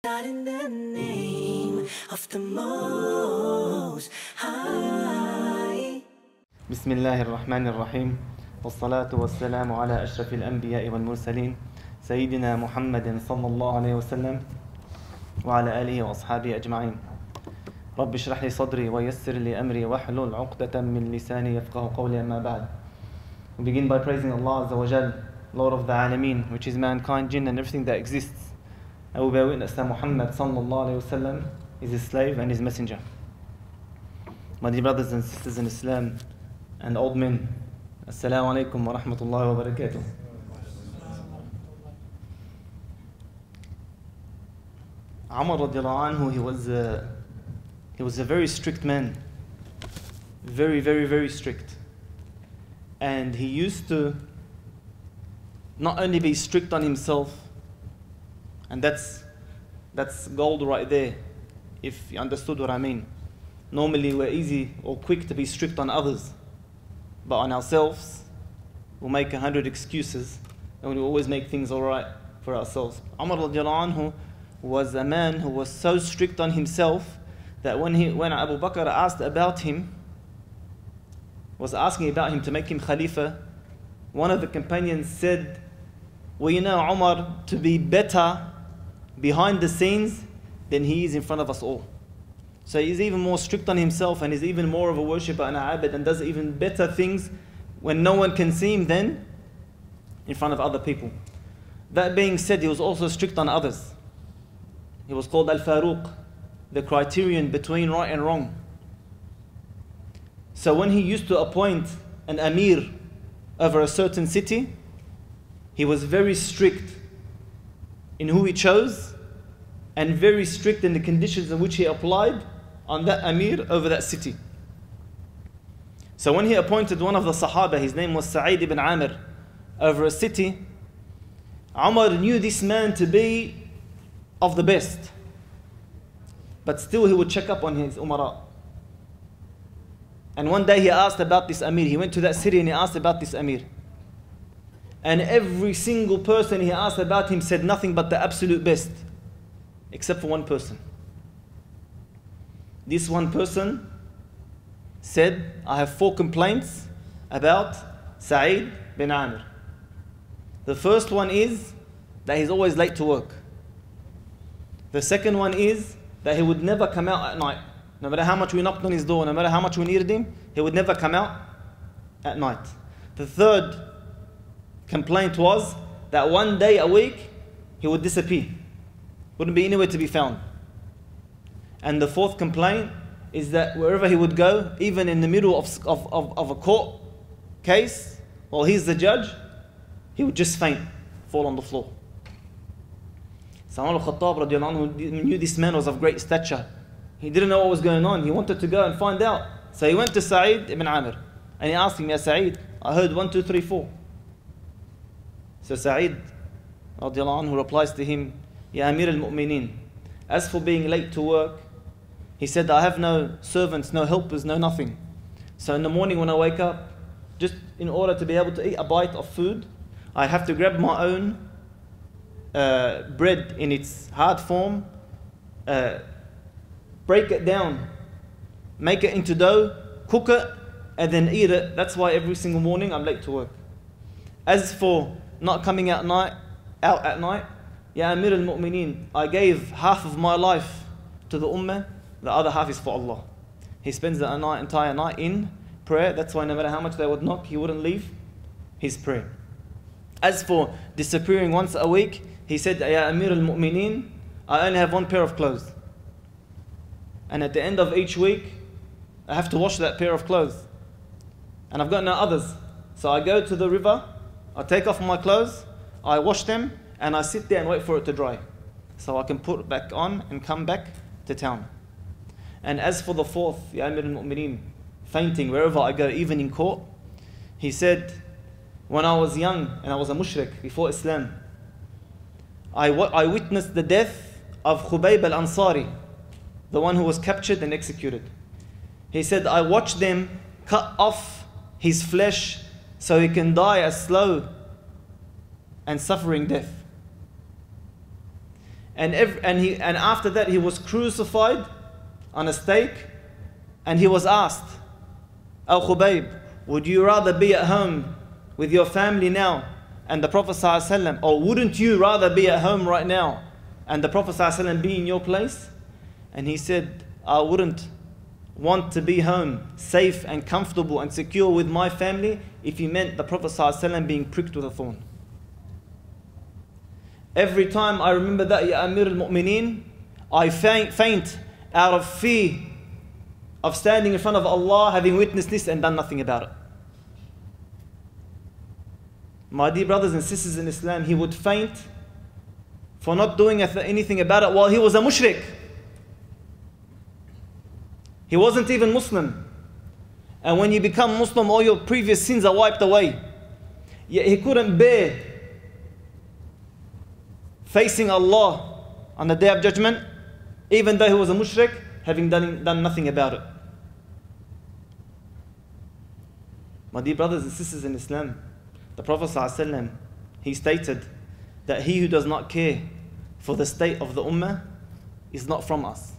Not in the name of the Most High. بسم الله الرحمن الرحيم والصلاة والسلام على أشرف الأنبياء والمرسلين سيدنا محمد صلى الله عليه وسلم وعلى آله وأصحابه أجمعين. رب اشرح لي صدري ويسر لي أمري واحلل عقدة من لساني يفقه قولي. أما بعد. We begin by praising Allah Azza wa Jal, Lord of the Alameen, which is mankind, jinn and everything that exists. And we bear witness that Muhammad sallallahu alayhi wa sallam is his slave and his messenger. My dear brothers and sisters in Islam and old men, Assalamu alaikum wa rahmatullahi wa barakatuh. Umar radiallahu anhu, he was a very strict man. Very strict. And he used to not only be strict on himself, and that's gold right there, if you understood what I mean. Normally we're easy or quick to be strict on others, but on ourselves, we'll make 100 excuses and we'll always make things alright for ourselves. Umar radiallahu anhu was a man who was so strict on himself that when Abu Bakr asked about him, was asking about him to make him Khalifa, one of the companions said, well, you know Umar to be better behind the scenes than he is in front of us all. So he's even more strict on himself and he's even more of a worshipper and a abid and does even better things when no one can see him than in front of other people. That being said, he was also strict on others. He was called Al-Faruq, the criterion between right and wrong. So when he used to appoint an Amir over a certain city, he was very strict in who he chose and very strict in the conditions in which he applied on that Amir over that city. So when he appointed one of the Sahaba, his name was Sa'id ibn Amir, over a city, Umar knew this man to be of the best. But still he would check up on his Umara. And one day he asked about this Amir. He went to that city and he asked about this Amir. And every single person he asked about him said nothing but the absolute best, except for one person. This one person said, I have 4 complaints about Sa'id bin Amir. The first one is that he's always late to work. The second one is that he would never come out at night. No matter how much we knocked on his door, no matter how much we needed him, he would never come out at night. The third complaint was that one day a week he would disappear. Wouldn't be anywhere to be found. And the fourth complaint is that wherever he would go, even in the middle of a court case, while he's the judge, he would just faint, fall on the floor. So Umar al-Khattab radiallahu anhu knew this man was of great stature. He didn't know what was going on. He wanted to go and find out. So he went to Sa'id ibn Amir and he asked him, Ya Sa'id, I heard 1, 2, 3, 4. So Sa'id radiallahu anhu replies to him, Ya Amir al-Mu'mineen, as for being late to work, he said, I have no servants, no helpers, no nothing. So in the morning when I wake up, just in order to be able to eat a bite of food, I have to grab my own bread in its hard form, break it down, make it into dough, cook it, and then eat it. That's why every single morning I'm late to work. As for not coming out at night, Ya Amir al-Mu'mineen, I gave half of my life to the Ummah, the other half is for Allah. He spends the entire night in prayer. That's why no matter how much they would knock, he wouldn't leave his prayer. As for disappearing once a week, he said, Ya Amir al-Mu'mineen, I only have 1 pair of clothes. And at the end of each week, I have to wash that pair of clothes. And I've got no others. So I go to the river, I take off my clothes, I wash them, and I sit there and wait for it to dry. So I can put it back on and come back to town. And as for the fourth, Ya Amir al-Mu'mineen, fainting wherever I go, even in court, he said, when I was young and I was a mushrik before Islam, I witnessed the death of Khubayb al-Ansari, the one who was captured and executed. He said, I watched them cut off his flesh so he can die a slow and suffering death. and after that he was crucified on a stake, and he was asked, "O Khubayb, would you rather be at home with your family now and the Prophet ﷺ, or wouldn't you rather be at home right now and the Prophet ﷺ be in your place?" And he said, "I wouldn't want to be home safe and comfortable and secure with my family if he meant the Prophet ﷺ being pricked with a thorn." Every time I remember that, Ya Amir al-Mu'mineen, I faint out of fear of standing in front of Allah, having witnessed this and done nothing about it. My dear brothers and sisters in Islam, he would faint for not doing anything about it while he was a mushrik. He wasn't even Muslim. And when you become Muslim, all your previous sins are wiped away. Yet he couldn't bear facing Allah on the Day of Judgment, even though he was a mushrik, having done nothing about it. My dear brothers and sisters in Islam, the Prophet ﷺ, he stated that he who does not care for the state of the ummah is not from us.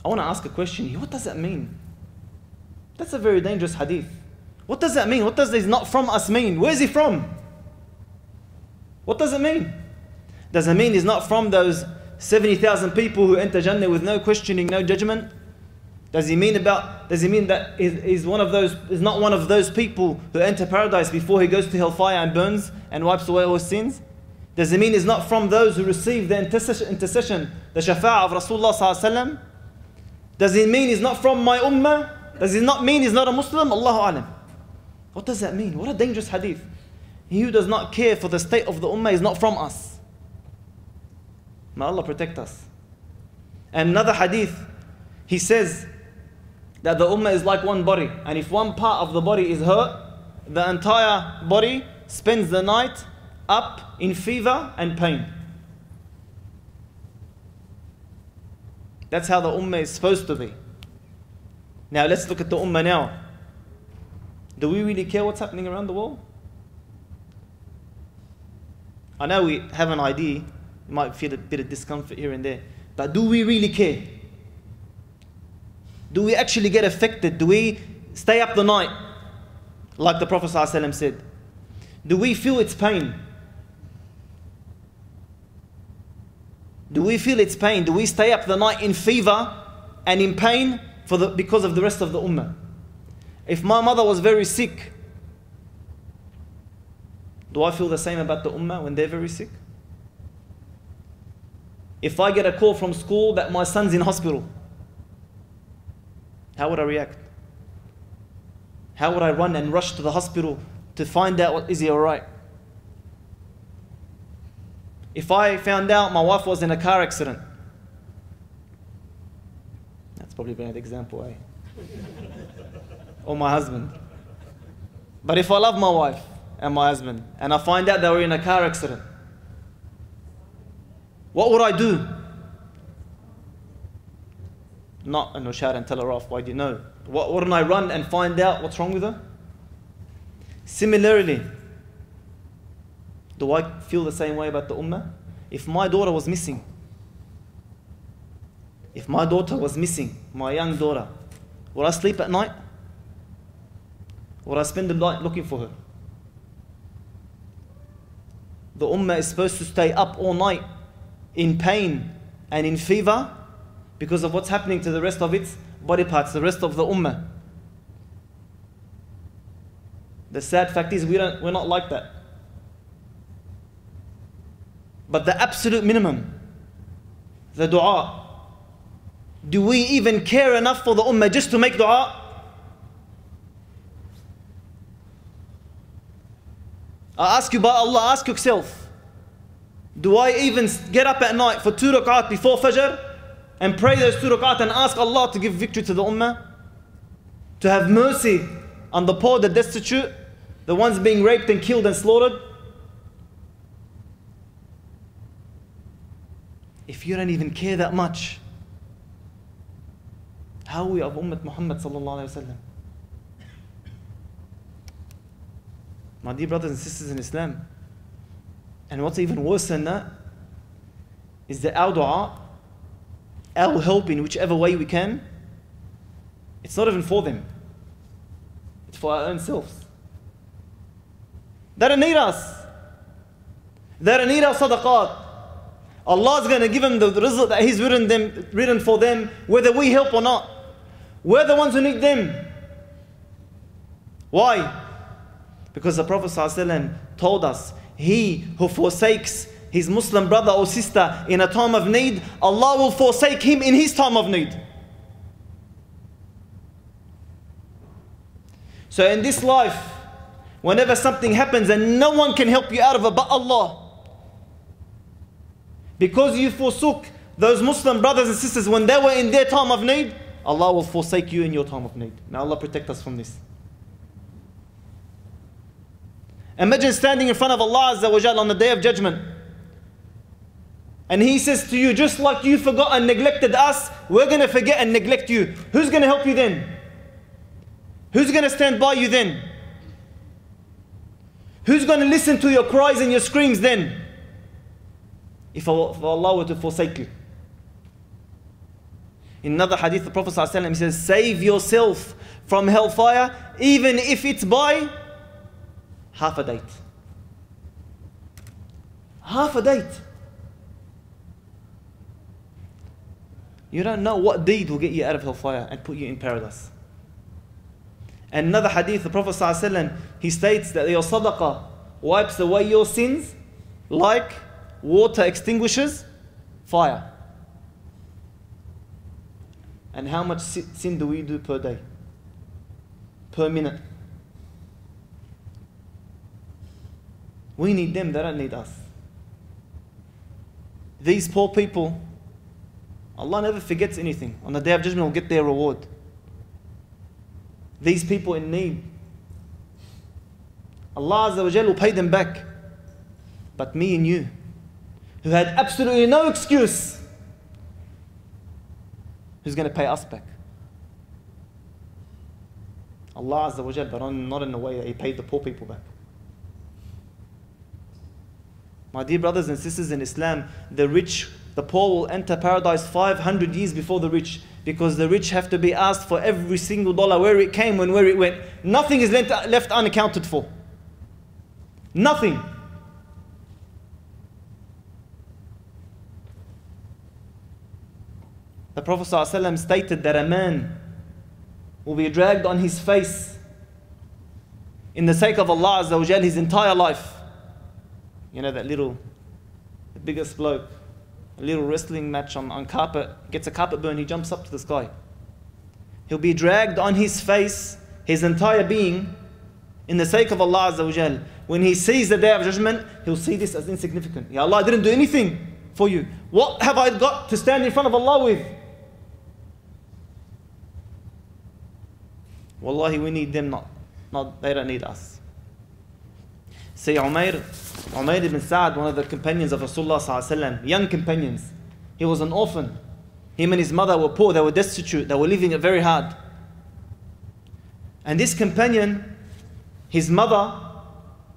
I want to ask a question here. What does that mean? That's a very dangerous hadith. What does that mean? What does this "not from us" mean? Where is he from? What does it mean? Does it mean he's not from those 70,000 people who enter Jannah with no questioning, no judgment? Does he mean that he's not one of those people who enter paradise before he goes to hellfire and burns and wipes away all his sins? Does it mean he's not from those who receive the intercession, the shafa'ah of Rasulullah sallallahu alaihi wasallam? Does it mean he's not from my ummah? Does it not mean he's not a Muslim? Allahu alam. What does that mean? What a dangerous hadith. He who does not care for the state of the ummah is not from us. May Allah protect us. And another hadith, he says that the ummah is like one body, and if one part of the body is hurt, the entire body spends the night up in fever and pain. That's how the ummah is supposed to be. Now let's look at the ummah now. Do we really care what's happening around the world? I know we have an idea, you might feel a bit of discomfort here and there, but do we really care? Do we actually get affected? Do we stay up the night like the Prophet ﷺ said? Do we feel its pain? Do we feel its pain? Do we stay up the night in fever and in pain because of the rest of the ummah? If my mother was very sick, do I feel the same about the ummah when they're very sick? If I get a call from school that my son's in hospital, how would I react? How would I run and rush to the hospital to find out, is he alright? If I found out my wife was in a car accident, that's probably a bad example, eh? Or my husband. But if I love my wife and my husband, and I find out they were in a car accident, what would I do? Not shout and tell her off, why do you know? Wouldn't I run and find out what's wrong with her? Similarly, do I feel the same way about the ummah? If my daughter was missing, my young daughter, would I sleep at night? Would I spend the night looking for her? The ummah is supposed to stay up all night in pain and in fever because of what's happening to the rest of its body parts, the rest of the ummah. The sad fact is we're not like that. But the absolute minimum, the dua, do we even care enough for the ummah just to make dua? I ask you by Allah, ask yourself, do I even get up at night for 2 rak'at before Fajr and pray those 2 rak'at and ask Allah to give victory to the ummah? To have mercy on the poor, the destitute, the ones being raped and killed and slaughtered? If you don't even care that much, how are we of Ummah Muhammad sallallahu alayhi wa sallam? My dear brothers and sisters in Islam, And what's even worse than that is that our dua, our help in whichever way we can, it's not even for them. It's for our own selves. They don't need us. They don't need our sadaqat. Allah is going to give them the rizq that He's written for them, whether we help or not. We're the ones who need them. Why? Because the Prophet ﷺ told us, he who forsakes his Muslim brother or sister in a time of need, Allah will forsake him in his time of need. So in this life, whenever something happens and no one can help you out of it but Allah, because you forsook those Muslim brothers and sisters when they were in their time of need, Allah will forsake you in your time of need. May Allah protect us from this. Imagine standing in front of Allah Azza wa Jal on the Day of Judgment, and He says to you, just like you forgot and neglected us, we're going to forget and neglect you. Who's going to help you then? Who's going to stand by you then? Who's going to listen to your cries and your screams then? If Allah were to forsake you. In another hadith, the Prophet ﷺ says, save yourself from hellfire, even if it's by half a date. Half a date. You don't know what deed will get you out of hellfire and put you in paradise. And another hadith, the Prophet ﷺ, he states that your sadaqah wipes away your sins like water extinguishes fire. And how much sin do we do per day? Per minute? We need them, they don't need us. These poor people, Allah never forgets anything. On the Day of Judgment, will get their reward. These people in need, Allah Azza wa Jal will pay them back. But me and you, who had absolutely no excuse, who's going to pay us back? Allah Azza wa Jal, but not in the way that He paid the poor people back. My dear brothers and sisters in Islam, the rich, the poor will enter paradise 500 years before the rich, because the rich have to be asked for every single dollar, where it came and where it went. Nothing is left unaccounted for. Nothing. The Prophet ﷺ stated that a man will be dragged on his face in the sake of Allah Azza wa Jal his entire life. You know that the biggest bloke, a little wrestling match on carpet, gets a carpet burn, he jumps up to the sky. He'll be dragged on his face, his entire being, in the sake of Allah Azza wa Jal. When he sees the Day of Judgment, he'll see this as insignificant. Ya Allah, I didn't do anything for you. What have I got to stand in front of Allah with? Wallahi, we need them, not they don't need us. Say Umayr ibn Sa'd, one of the companions of Rasulullah sallallahu alaihi wasallam, young companions. He was an orphan. Him and his mother were poor, they were destitute, they were living it very hard. And this companion, his mother,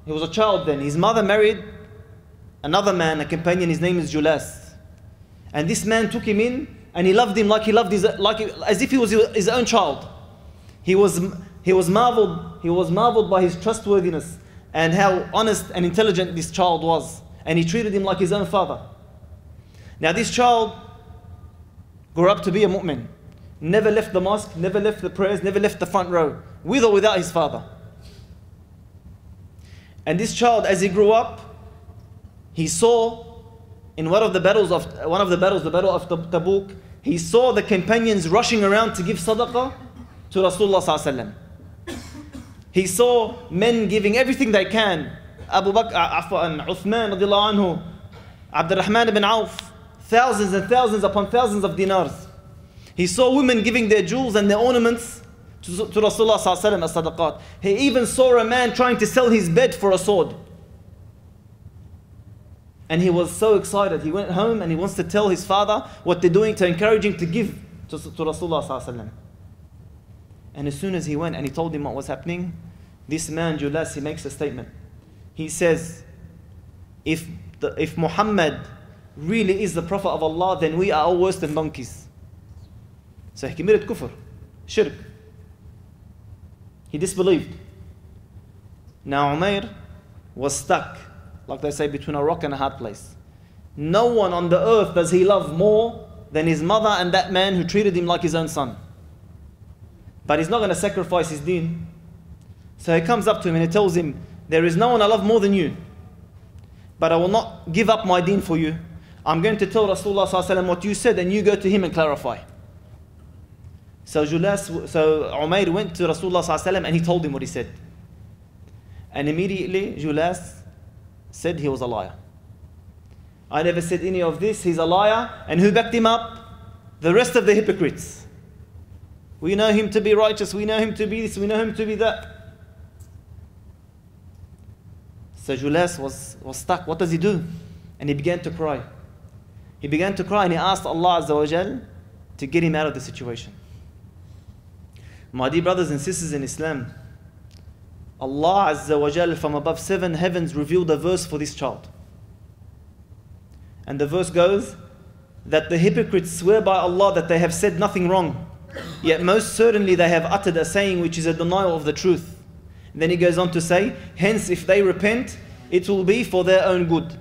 he was a child then, his mother married another man, a companion, his name is Julas. And this man took him in and he loved him as if he was his own child. He was marveled by his trustworthiness and how honest and intelligent this child was. And he treated him like his own father. Now this child grew up to be a mu'min. Never left the mosque, never left the prayers, never left the front row, with or without his father. And this child, as he grew up, he saw in one of the battles, the battle of Tabuk, he saw the companions rushing around to give sadaqah to Rasulullah sallallahu alaihi wasallam. He saw men giving everything they can. Abu Bakr, Uthman radiallahu anhu, Abdurrahman ibn Auf, thousands and thousands upon thousands of dinars. He saw women giving their jewels and their ornaments to Rasulullah sallallahu alaihi wasallam as sadaqat. He even saw a man trying to sell his bed for a sword. And he was so excited. He went home and he wants to tell his father what they're doing to encourage him to give to Rasulullah sallallahu alaihi wasallam. And as soon as he went and he told him what was happening, this man, Julas, he makes a statement. He says, if if Muhammad really is the Prophet of Allah, then we are all worse than donkeys. So he committed kufr, shirk. He disbelieved. Now Umair was stuck, like they say, between a rock and a hard place. No one on the earth does he love more than his mother and that man who treated him like his own son. But he's not going to sacrifice his deen. So he comes up to him and he tells him, there is no one I love more than you, but I will not give up my deen for you. I'm going to tell Rasulullah ﷺ what you said, and you go to him and clarify. So Umair went to Rasulullah ﷺ and he told him what he said. And immediately Julas said he was a liar. I never said any of this, he's a liar. And who backed him up? The rest of the hypocrites. We know him to be righteous, we know him to be this, we know him to be that. So Julas was stuck. What does he do? And he began to cry. He began to cry and he asked Allah Azza wa Jal to get him out of the situation. My dear brothers and sisters in Islam, Allah Azza wa Jal from above 7 heavens revealed a verse for this child. And the verse goes that the hypocrites swear by Allah that they have said nothing wrong, yet most certainly they have uttered a saying which is a denial of the truth. And then he goes on to say, hence if they repent, it will be for their own good.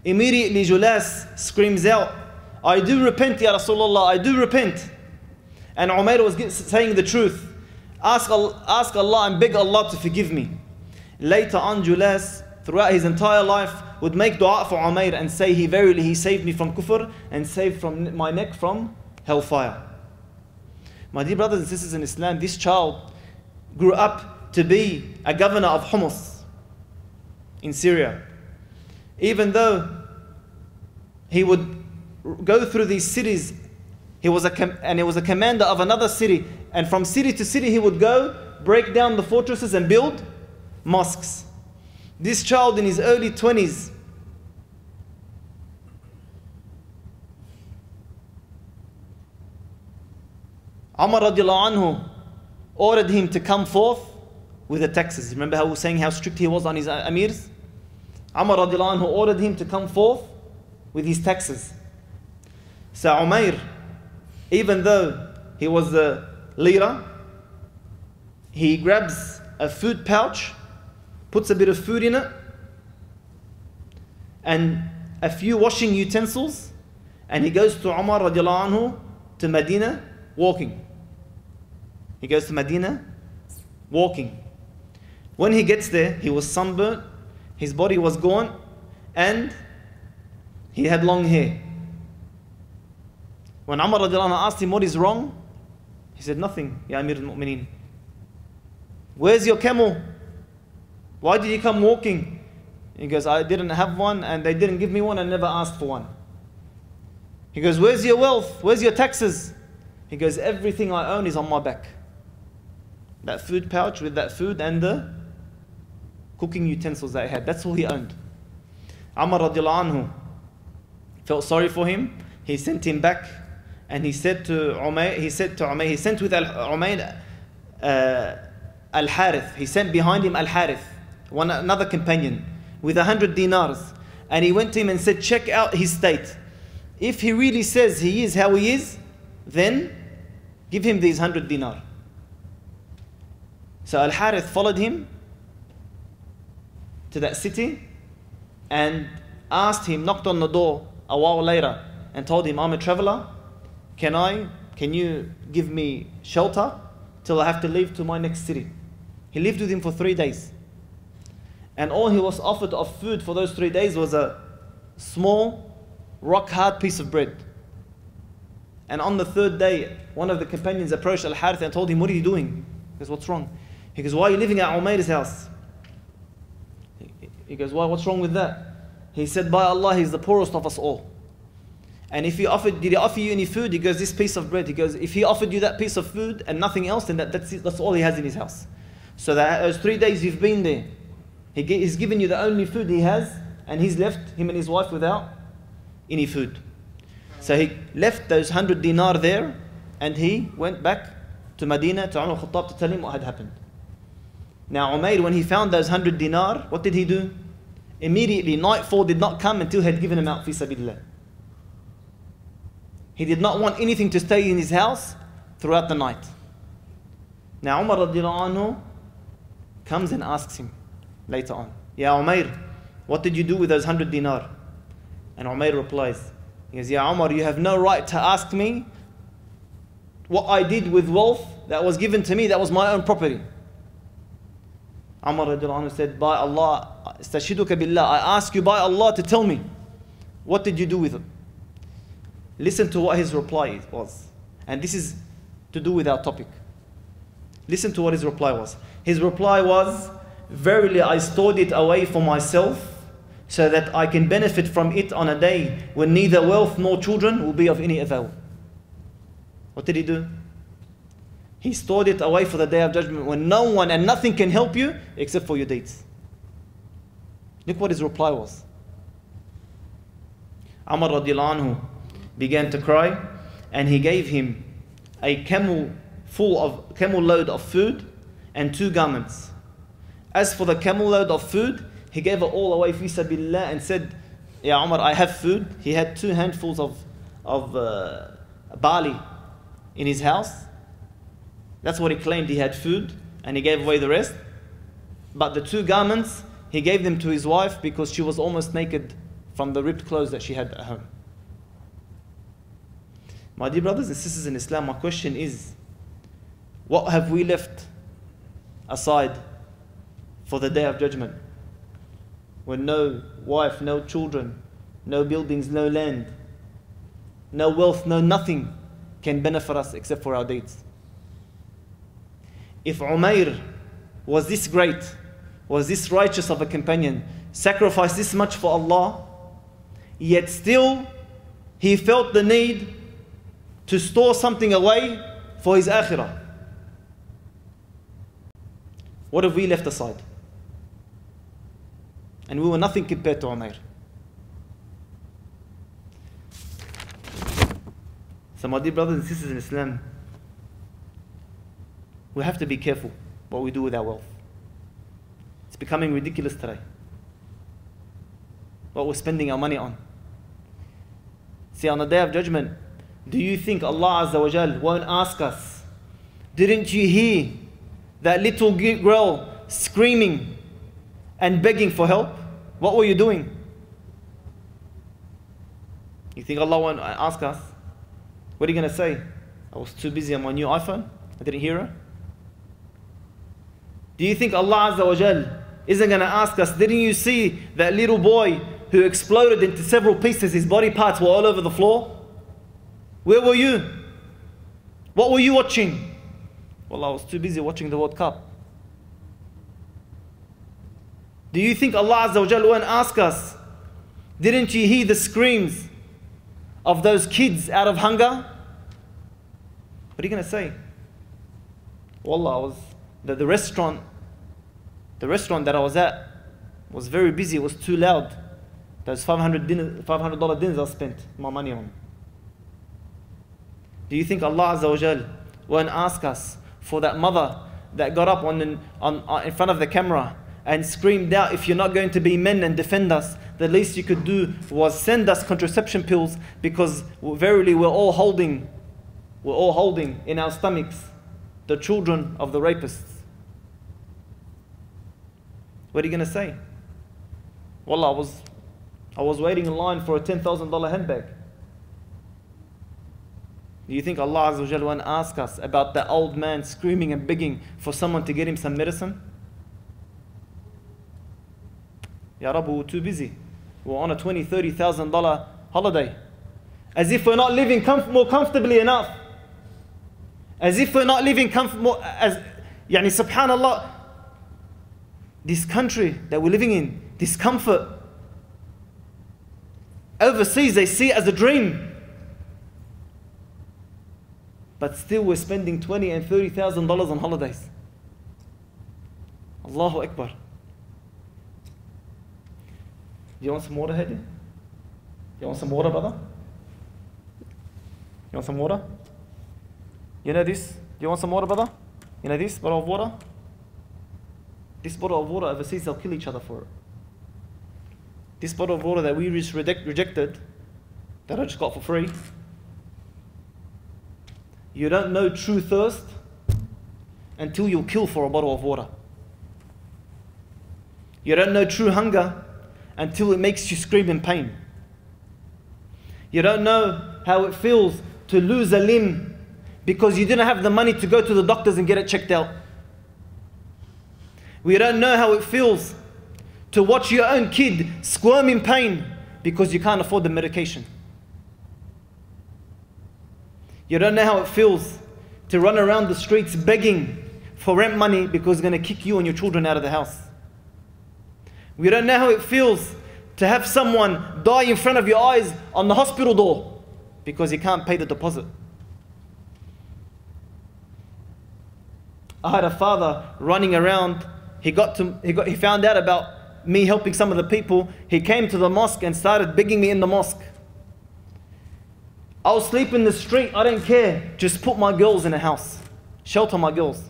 Immediately Julas screams out, I do repent, Ya Rasulullah, I do repent. And Umair was saying the truth. Ask Allah and beg Allah to forgive me. Later on, Julas, throughout his entire life, would make dua for Umair and say, he saved me from kufr and saved from my neck from hellfire. My dear brothers and sisters in Islam, this child grew up to be a governor of Homs in Syria. Even though he would go through these cities, he was a commander of another city, and from city to city he would go, break down the fortresses and build mosques. This child in his early 20s, Umar radiallahu anhu ordered him to come forth with the taxes. Remember how we were saying how strict he was on his amirs? Umar radiallahu anhu ordered him to come forth with his taxes. So Umair, even though he was the leader, he grabs a food pouch, puts a bit of food in it, and a few washing utensils, and he goes to Umar radiallahu anhu to Medina walking. He goes to Medina walking. When he gets there, he was sunburnt, his body was gaunt, and he had long hair. When Umar radiallahu anhu asked him what is wrong, he said, nothing, Ya Amir al-Mu'mineen. Where's your camel? Why did you come walking? He goes, I didn't have one and they didn't give me one and never asked for one. He goes, where's your wealth? Where's your taxes? He goes, everything I own is on my back. That food pouch with that food and the cooking utensils that he had, that's all he owned. Umar radiallahu anhu felt sorry for him. He sent him back and he said to Umair, he sent with Umair Al-Harith. He sent behind him Al-Harith, another companion, with 100 dinars. And he went to him and said, check out his state. If he really says he is how he is, then give him these 100 dinar. So Al-Harith followed him to that city and asked him, knocked on the door a while later and told him, I'm a traveler, can you give me shelter till I have to leave to my next city? He lived with him for 3 days. And all he was offered of food for those 3 days was a small, rock-hard piece of bread. And on the 3rd day, one of the companions approached Al-Harith and told him, what are you doing? He goes, what's wrong? He goes, why are you living at Umair's house? He goes, why? What's wrong with that? He said, by Allah, he's the poorest of us all. And if did he offer you any food? He goes, this piece of bread. He goes, if he offered you that piece of food and nothing else, then that's all he has in his house. So that those 3 days you've been there, he's given you the only food he has, and he's left him and his wife without any food. So he left those 100 dinar there, and he went back to Medina to Umar al-Khattab to tell him what had happened. Now Umair, when he found those 100 dinar, what did he do? Immediately, nightfall did not come until he had given him out fi sabilillah. He did not want anything to stay in his house throughout the night. Now Umar radiallahu anhu comes and asks him later on, Ya Umair, what did you do with those 100 dinar? And Umair replies, he goes, Ya Umar, you have no right to ask me what I did with wealth that was given to me, that was my own property. Umar radiallahu anhu said, by Allah, istashiduka billah, I ask you by Allah to tell me, what did you do with it? Listen to what his reply was. And this is to do with our topic. Listen to what his reply was. His reply was, verily I stored it away for myself so that I can benefit from it on a day when neither wealth nor children will be of any avail. What did he do? He stored it away for the day of judgment when no one and nothing can help you except for your deeds. Look what his reply was. Umar radiallahu anhu began to cry, and he gave him a camel load of food and 2 garments. As for the camel load of food, he gave it all away fi sabilillah and said, Ya Umar, I have food. He had 2 handfuls of barley in his house. That's what he claimed, he had food, and he gave away the rest. But the 2 garments, he gave them to his wife because she was almost naked from the ripped clothes that she had at home. My dear brothers and sisters in Islam, my question is, what have we left aside for the day of judgment? When no wife, no children, no buildings, no land, no wealth, no nothing can benefit us except for our deeds. If Umair was this great, was this righteous of a companion, sacrificed this much for Allah, yet still he felt the need to store something away for his akhirah. What have we left aside? And we were nothing compared to Umair. So my dear brothers and sisters in Islam, we have to be careful what we do with our wealth. It's becoming ridiculous today, what we're spending our money on. See, on the day of judgment, do you think Allah Azza wa Jal won't ask us, didn't you hear that little girl screaming and begging for help? What were you doing? You think Allah won't ask us? What are you going to say? I was too busy on my new iPhone, I didn't hear her. Do you think Allah Azza wa Jal isn't going to ask us, didn't you see that little boy who exploded into several pieces, his body parts were all over the floor? Where were you? What were you watching? Well, I was too busy watching the World Cup. Do you think Allah Azza wa Jal won't ask us, didn't you hear the screams of those kids out of hunger? What are you going to say? Wallah, the restaurant that I was at was very busy, it was too loud. Those $500 dinners I spent my money on. Do you think Allah Azza wa Jal won't ask us for that mother that got up in front of the camera and screamed out, if you're not going to be men and defend us, the least you could do was send us contraception pills, because verily we're all holding in our stomachs the children of the rapists. What are you going to say? Wallah, I was waiting in line for a $10,000 handbag. Do you think Allah Azza wa Jalla won't ask us about that old man screaming and begging for someone to get him some medicine? Ya Rabbi, we're too busy. We're on a $20,000, $30,000 holiday. As if we're not living more comfortably enough. As if we're not living subhanallah, this country that we're living in, this comfort, overseas they see it as a dream. But still we're spending $20,000 and $30,000 on holidays. Allahu Akbar. You want some water, Hadi? You want some water, brother? You want some water? You know this? Do you want some water, brother? You know this bottle of water? This bottle of water overseas, they'll kill each other for it. This bottle of water that we just rejected, that I just got for free, you don't know true thirst until you kill for a bottle of water. You don't know true hunger until it makes you scream in pain. You don't know how it feels to lose a limb because you didn't have the money to go to the doctors and get it checked out. We don't know how it feels to watch your own kid squirm in pain because you can't afford the medication. You don't know how it feels to run around the streets begging for rent money because it's going to kick you and your children out of the house. We don't know how it feels to have someone die in front of your eyes on the hospital door because he can't pay the deposit. I had a father running around. He found out about me helping some of the people. He came to the mosque and started begging me in the mosque. I'll sleep in the street, I don't care. Just put my girls in a house. Shelter my girls.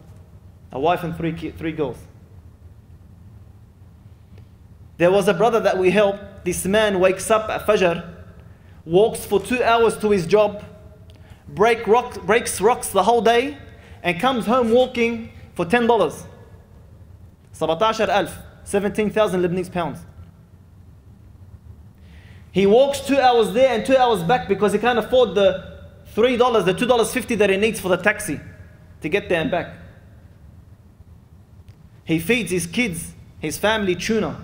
A wife and three girls. There was a brother that we helped. This man wakes up at Fajr, walks for 2 hours to his job, breaks rocks the whole day, and comes home walking for $10. 17,000, 17,000 Lebanese pounds. He walks 2 hours there and 2 hours back because he can't afford the $3, the $2.50 that he needs for the taxi to get there and back. He feeds his kids, his family, tuna,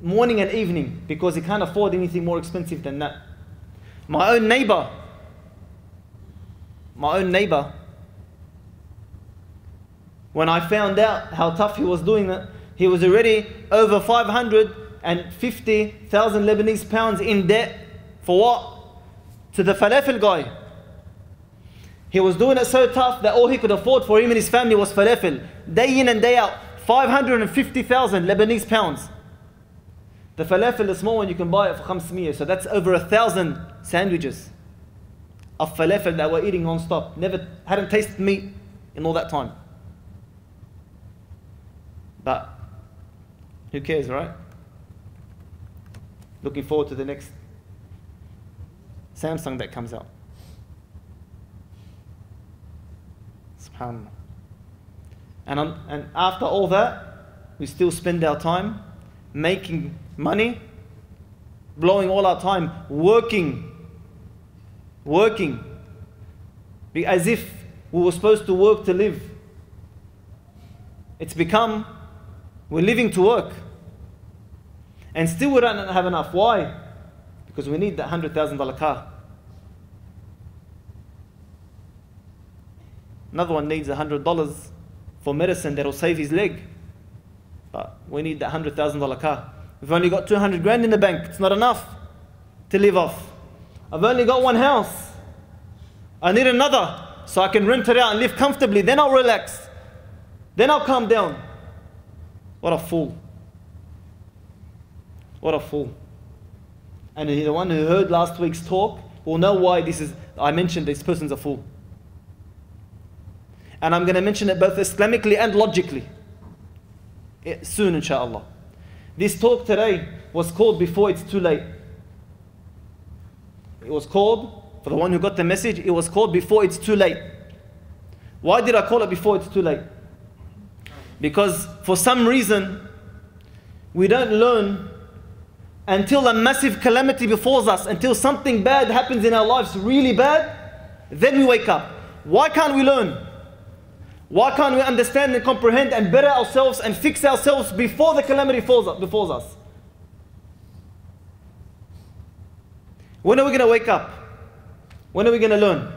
morning and evening because he can't afford anything more expensive than that. My own neighbor, when I found out how tough he was doing it, he was already over 550,000 Lebanese pounds in debt. For what? To the falafel guy. He was doing it so tough that all he could afford for him and his family was falafel. Day in and day out, 550,000 Lebanese pounds. The falafel, the small one, you can buy it for 500. So that's over 1,000 sandwiches of falafel that we're eating non-stop. Hadn't tasted meat in all that time. But who cares, right? Looking forward to the next Samsung that comes out. SubhanAllah. And after all that, we still spend our time making money, blowing all our time working, as if we were supposed to work to live. It's become we're living to work. And still we don't have enough. Why? Because we need that $100,000 car. Another one needs $100 for medicine that will save his leg. But we need that $100,000 car. We've only got 200 grand in the bank. It's not enough to live off. I've only got one house. I need another so I can rent it out and live comfortably. Then I'll relax. Then I'll calm down. What a fool. What a fool. And the one who heard last week's talk will know why I mentioned this person's a fool. And I'm going to mention it both Islamically and logically soon, inshallah. This talk today was called Before It's Too Late. It was called, for the one who got the message, it was called Before It's Too Late. Why did I call it Before It's Too Late? Because for some reason, we don't learn until a massive calamity befalls us, until something bad happens in our lives, really bad, then we wake up. Why can't we learn? Why can't we understand and comprehend and better ourselves and fix ourselves before the calamity befalls us? When are we going to wake up? When are we going to learn?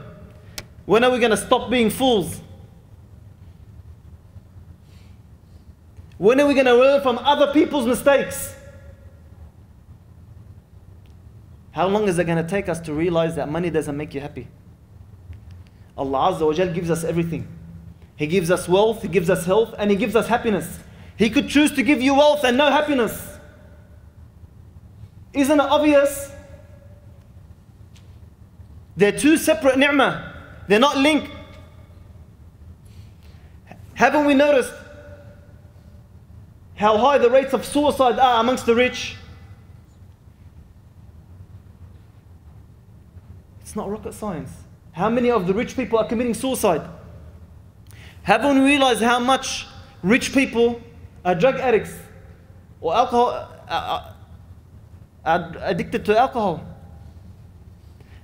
When are we going to stop being fools? When are we going to learn from other people's mistakes? How long is it going to take us to realize that money doesn't make you happy? Allah Azza wa Jal gives us everything. He gives us wealth, He gives us health, and He gives us happiness. He could choose to give you wealth and no happiness. Isn't it obvious? They're two separate ni'mah. They're not linked. Haven't we noticed how high the rates of suicide are amongst the rich? It's not rocket science. How many of the rich people are committing suicide? Haven't we realized how much rich people are drug addicts or alcohol, are addicted to alcohol?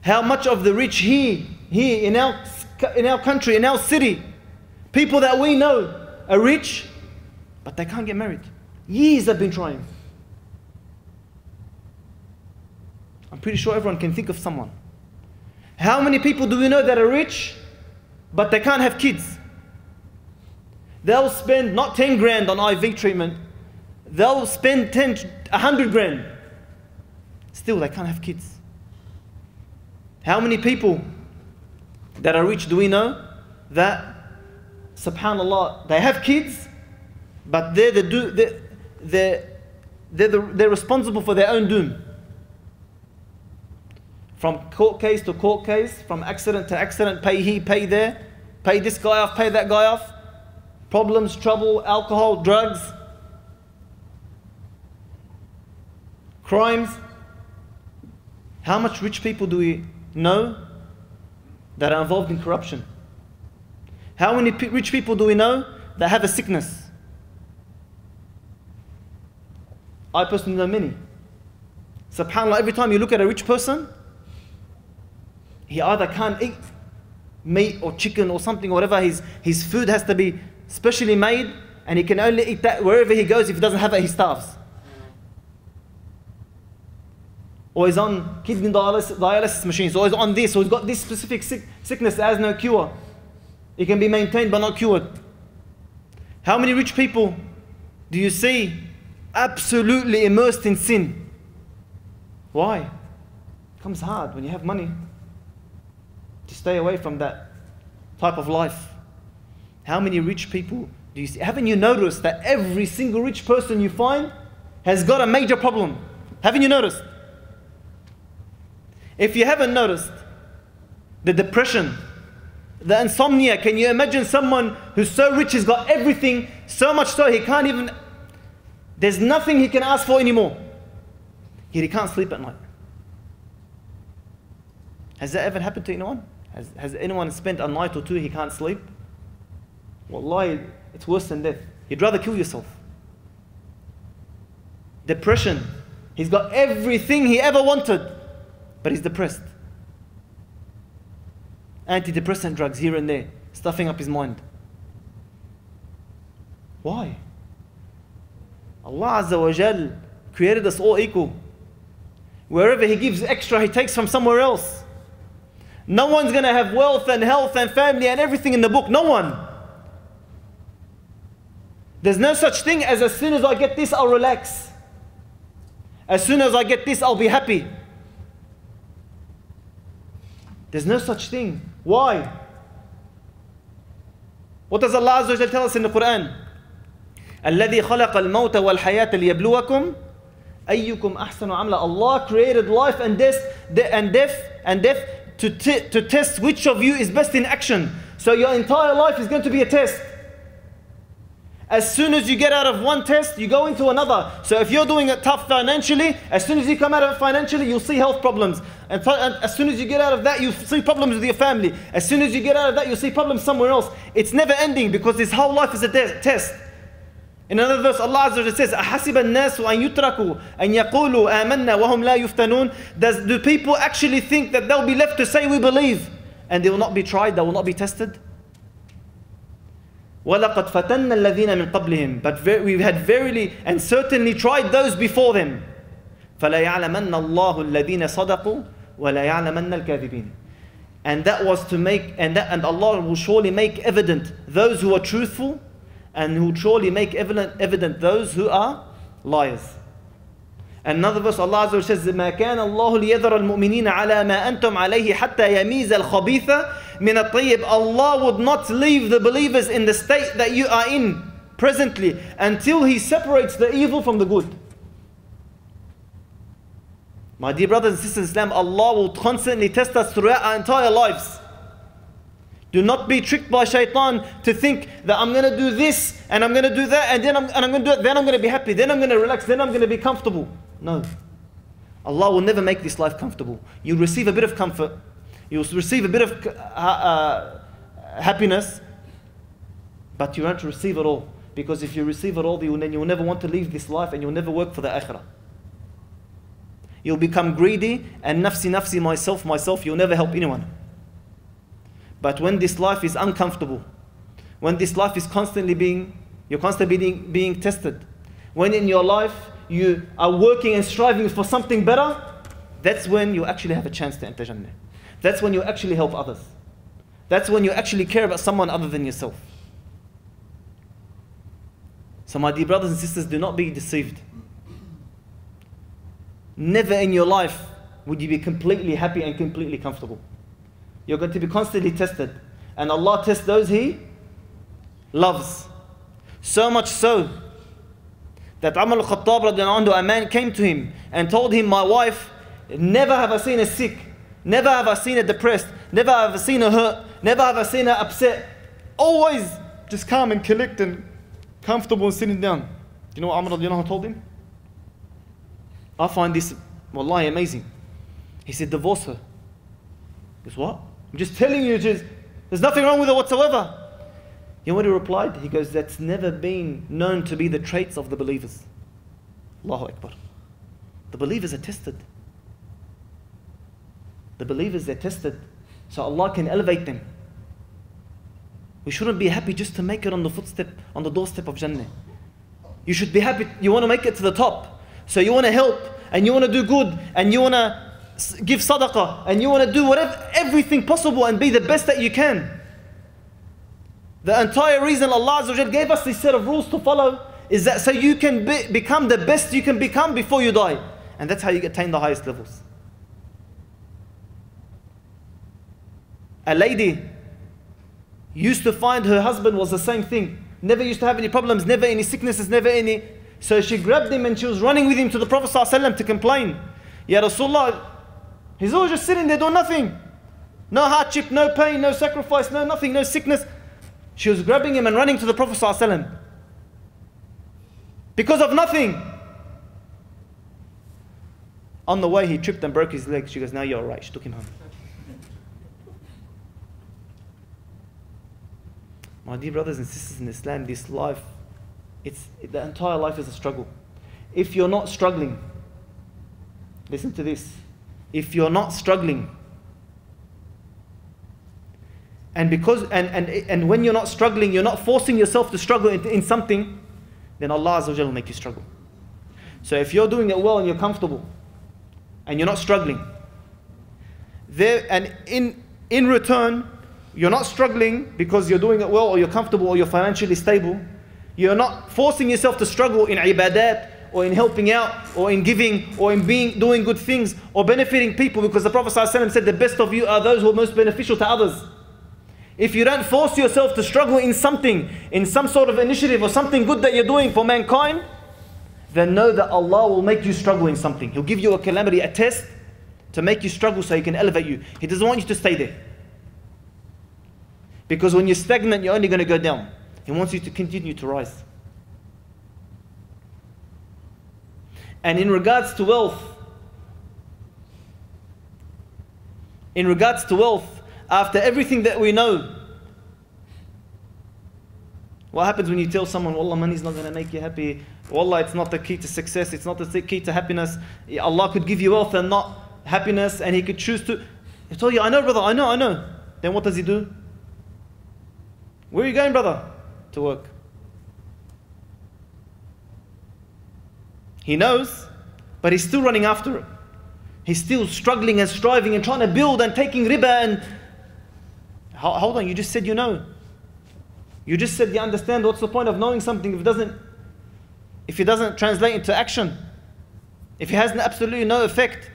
How much of the rich here in our country, in our city, people that we know are rich, but they can't get married. Years they've been trying. I'm pretty sure everyone can think of someone. How many people do we know that are rich, but they can't have kids? They'll spend not 10 grand on IV treatment, they'll spend 100 grand. Still, they can't have kids. How many people that are rich do we know that, subhanAllah, they have kids, but they're responsible for their own doom? From court case to court case, from accident to accident, pay here, pay there, pay this guy off, pay that guy off. Problems, trouble, alcohol, drugs, crimes. How much rich people do we know that are involved in corruption? How many rich people do we know that have a sickness? I personally know many. SubhanAllah, every time you look at a rich person, he either can't eat meat or chicken or something, or whatever. His food has to be specially made, and he can only eat that wherever he goes. If he doesn't have it, he starves. Or he's on kidney dialysis machines, or he's on this, or he's got this specific sickness that has no cure. It can be maintained but not cured. How many rich people do you see absolutely immersed in sin? Why? It comes hard when you have money to stay away from that type of life. How many rich people do you see? Haven't you noticed that every single rich person you find has got a major problem? Haven't you noticed? If you haven't noticed, the depression, the insomnia, can you imagine someone who's so rich, he's got everything, so much so he can't even, there's nothing he can ask for anymore. Yet he can't sleep at night. Has that ever happened to anyone? Has anyone spent a night or two he can't sleep? Wallahi, it's worse than death. You'd rather kill yourself. Depression. He's got everything he ever wanted, but he's depressed. Antidepressant drugs here and there, stuffing up his mind. Why? Allah Azza wa Jal created us all equal. Wherever He gives extra, He takes from somewhere else. No one's going to have wealth and health and family and everything in the book. No one. There's no such thing as soon as I get this, I'll relax. As soon as I get this, I'll be happy. There's no such thing. Why? What does Allah Azza wa Jalla tell us in the Quran? الَّذِي خَلَقَ الْمَوْتَ وَالْحَيَاةَ لِيَبْلُوَكُمْ أَيُّكُمْ أَحْسَنُ عَمْلًا. Allah created life and death to test which of you is best in action. So your entire life is going to be a test. As soon as you get out of one test, you go into another. So if you're doing it tough financially, as soon as you come out of it financially, you'll see health problems. And as soon as you get out of that, you'll see problems with your family. As soon as you get out of that, you'll see problems somewhere else. It's never ending, because this whole life is a test. In another verse, Allah Azza wa Jalla says, أَحَسِبَ النَّاسُ أَن يُتْرَكُوا أَن يَقُولُوا آمَنَّا وَهُمْ لَا يُفْتَنُونَ. Do people actually think that they'll be left to say we believe, and they will not be tried, they will not be tested? وَلَقَدْ فَتَنَّ الَّذِينَ مِنْ قَبْلِهِمْ. But we had verily and certainly tried those before them. فَلَيَعْلَمَنَّ اللَّهُ الَّذِينَ صَدَقُوا وَلَيَعْلَمَنَّ الْكَاذِبِينَ. And that was to make, and Allah will surely make evident those who are truthful, and who will surely make evident those who are liars. Another verse, Allah Azza wa Jalla says, مَا كَانَ اللَّهُ لِيَذَرَ الْمُؤْمِنِينَ عَلَى مَا أَنْتُمْ عَلَيْهِ حَتَّى يَمِيزَ الْخَبِيثَ مِنَ الطَّيِّبِ. Allah would not leave the believers in the state that you are in presently until He separates the evil from the good. My dear brothers and sisters in Islam, Allah will constantly test us throughout our entire lives. Do not be tricked by shaitan to think that I'm going to do this and I'm going to do that and then I'm going to do it, then I'm going to be happy, then I'm going to relax, then I'm going to be comfortable. No. Allah will never make this life comfortable. You'll receive a bit of comfort, You'll receive a bit of happiness, but you won't receive it all. Because if you receive it all, then you'll never want to leave this life and you'll never work for the akhirah. You'll become greedy and nafsi, nafsi, myself, myself. You'll never help anyone. But when this life is uncomfortable, when this life is you're constantly being tested, when in your life you are working and striving for something better, that's when you actually have a chance to enter Jannah. That's when you actually help others. That's when you actually care about someone other than yourself. So my dear brothers and sisters, do not be deceived. Never in your life would you be completely happy and completely comfortable. You're going to be constantly tested. And Allah tests those He loves. So much so that Umar Elghaz, a man came to him and told him, my wife, never have I seen her sick, never have I seen her depressed, never have I seen her hurt, never have I seen her upset. Always just calm and collect and comfortable and sitting down. Do you know what Umar told him? I find this, wallahi, amazing. He said, divorce her. He goes, what? I'm just telling you, there's nothing wrong with her whatsoever. You know what he replied? He goes, that's never been known to be the traits of the believers. Allahu Akbar. The believers are tested. The believers are tested so Allah can elevate them. We shouldn't be happy just to make it on the doorstep of Jannah. You should be happy, you want to make it to the top. So you want to help, and you want to do good, and you want to give sadaqah, and you want to do everything possible and be the best that you can. The entire reason Allah Azza wa Jal gave us this set of rules to follow is that so you can become the best you can become before you die. And that's how you attain the highest levels. A lady used to find her husband was the same thing. Never used to have any problems, never any sicknesses, never any. So she grabbed him and she was running with him to the Prophet ﷺ to complain. Ya Rasulullah, he's always just sitting there doing nothing. No hardship, no pain, no sacrifice, no nothing, no sickness. She was grabbing him and running to the Prophet ﷺ because of nothing. On the way he tripped and broke his leg. She goes, now you're alright. She took him home. My dear brothers and sisters in Islam, this life, the entire life is a struggle. If you're not struggling, listen to this. If you're not struggling, and when you're not struggling, you're not forcing yourself to struggle in something, then Allah Azza wa Jalla will make you struggle. So if you're doing it well and you're comfortable, and you're not struggling, in return, you're not struggling because you're doing it well or you're comfortable or you're financially stable. You're not forcing yourself to struggle in ibadat or in helping out or in giving or in doing good things or benefiting people, because the Prophet ﷺ said the best of you are those who are most beneficial to others. If you don't force yourself to struggle in something, in some sort of initiative or something good that you're doing for mankind, then know that Allah will make you struggle in something. He'll give you a calamity, a test to make you struggle so He can elevate you. He doesn't want you to stay there. Because when you're stagnant, you're only going to go down. He wants you to continue to rise. And in regards to wealth, after everything that we know, what happens when you tell someone, Wallah, money is not going to make you happy. Wallah, it's not the key to success. It's not the key to happiness. Allah could give you wealth and not happiness, and He could choose to. He told you, I know, brother, I know. Then what does he do? Where are you going, brother? To work. He knows, but he's still running after it. He's still struggling and striving and trying to build and taking riba and... Hold on, you just said you know. You just said you understand. What's the point of knowing something if it doesn't translate into action? If it has absolutely no effect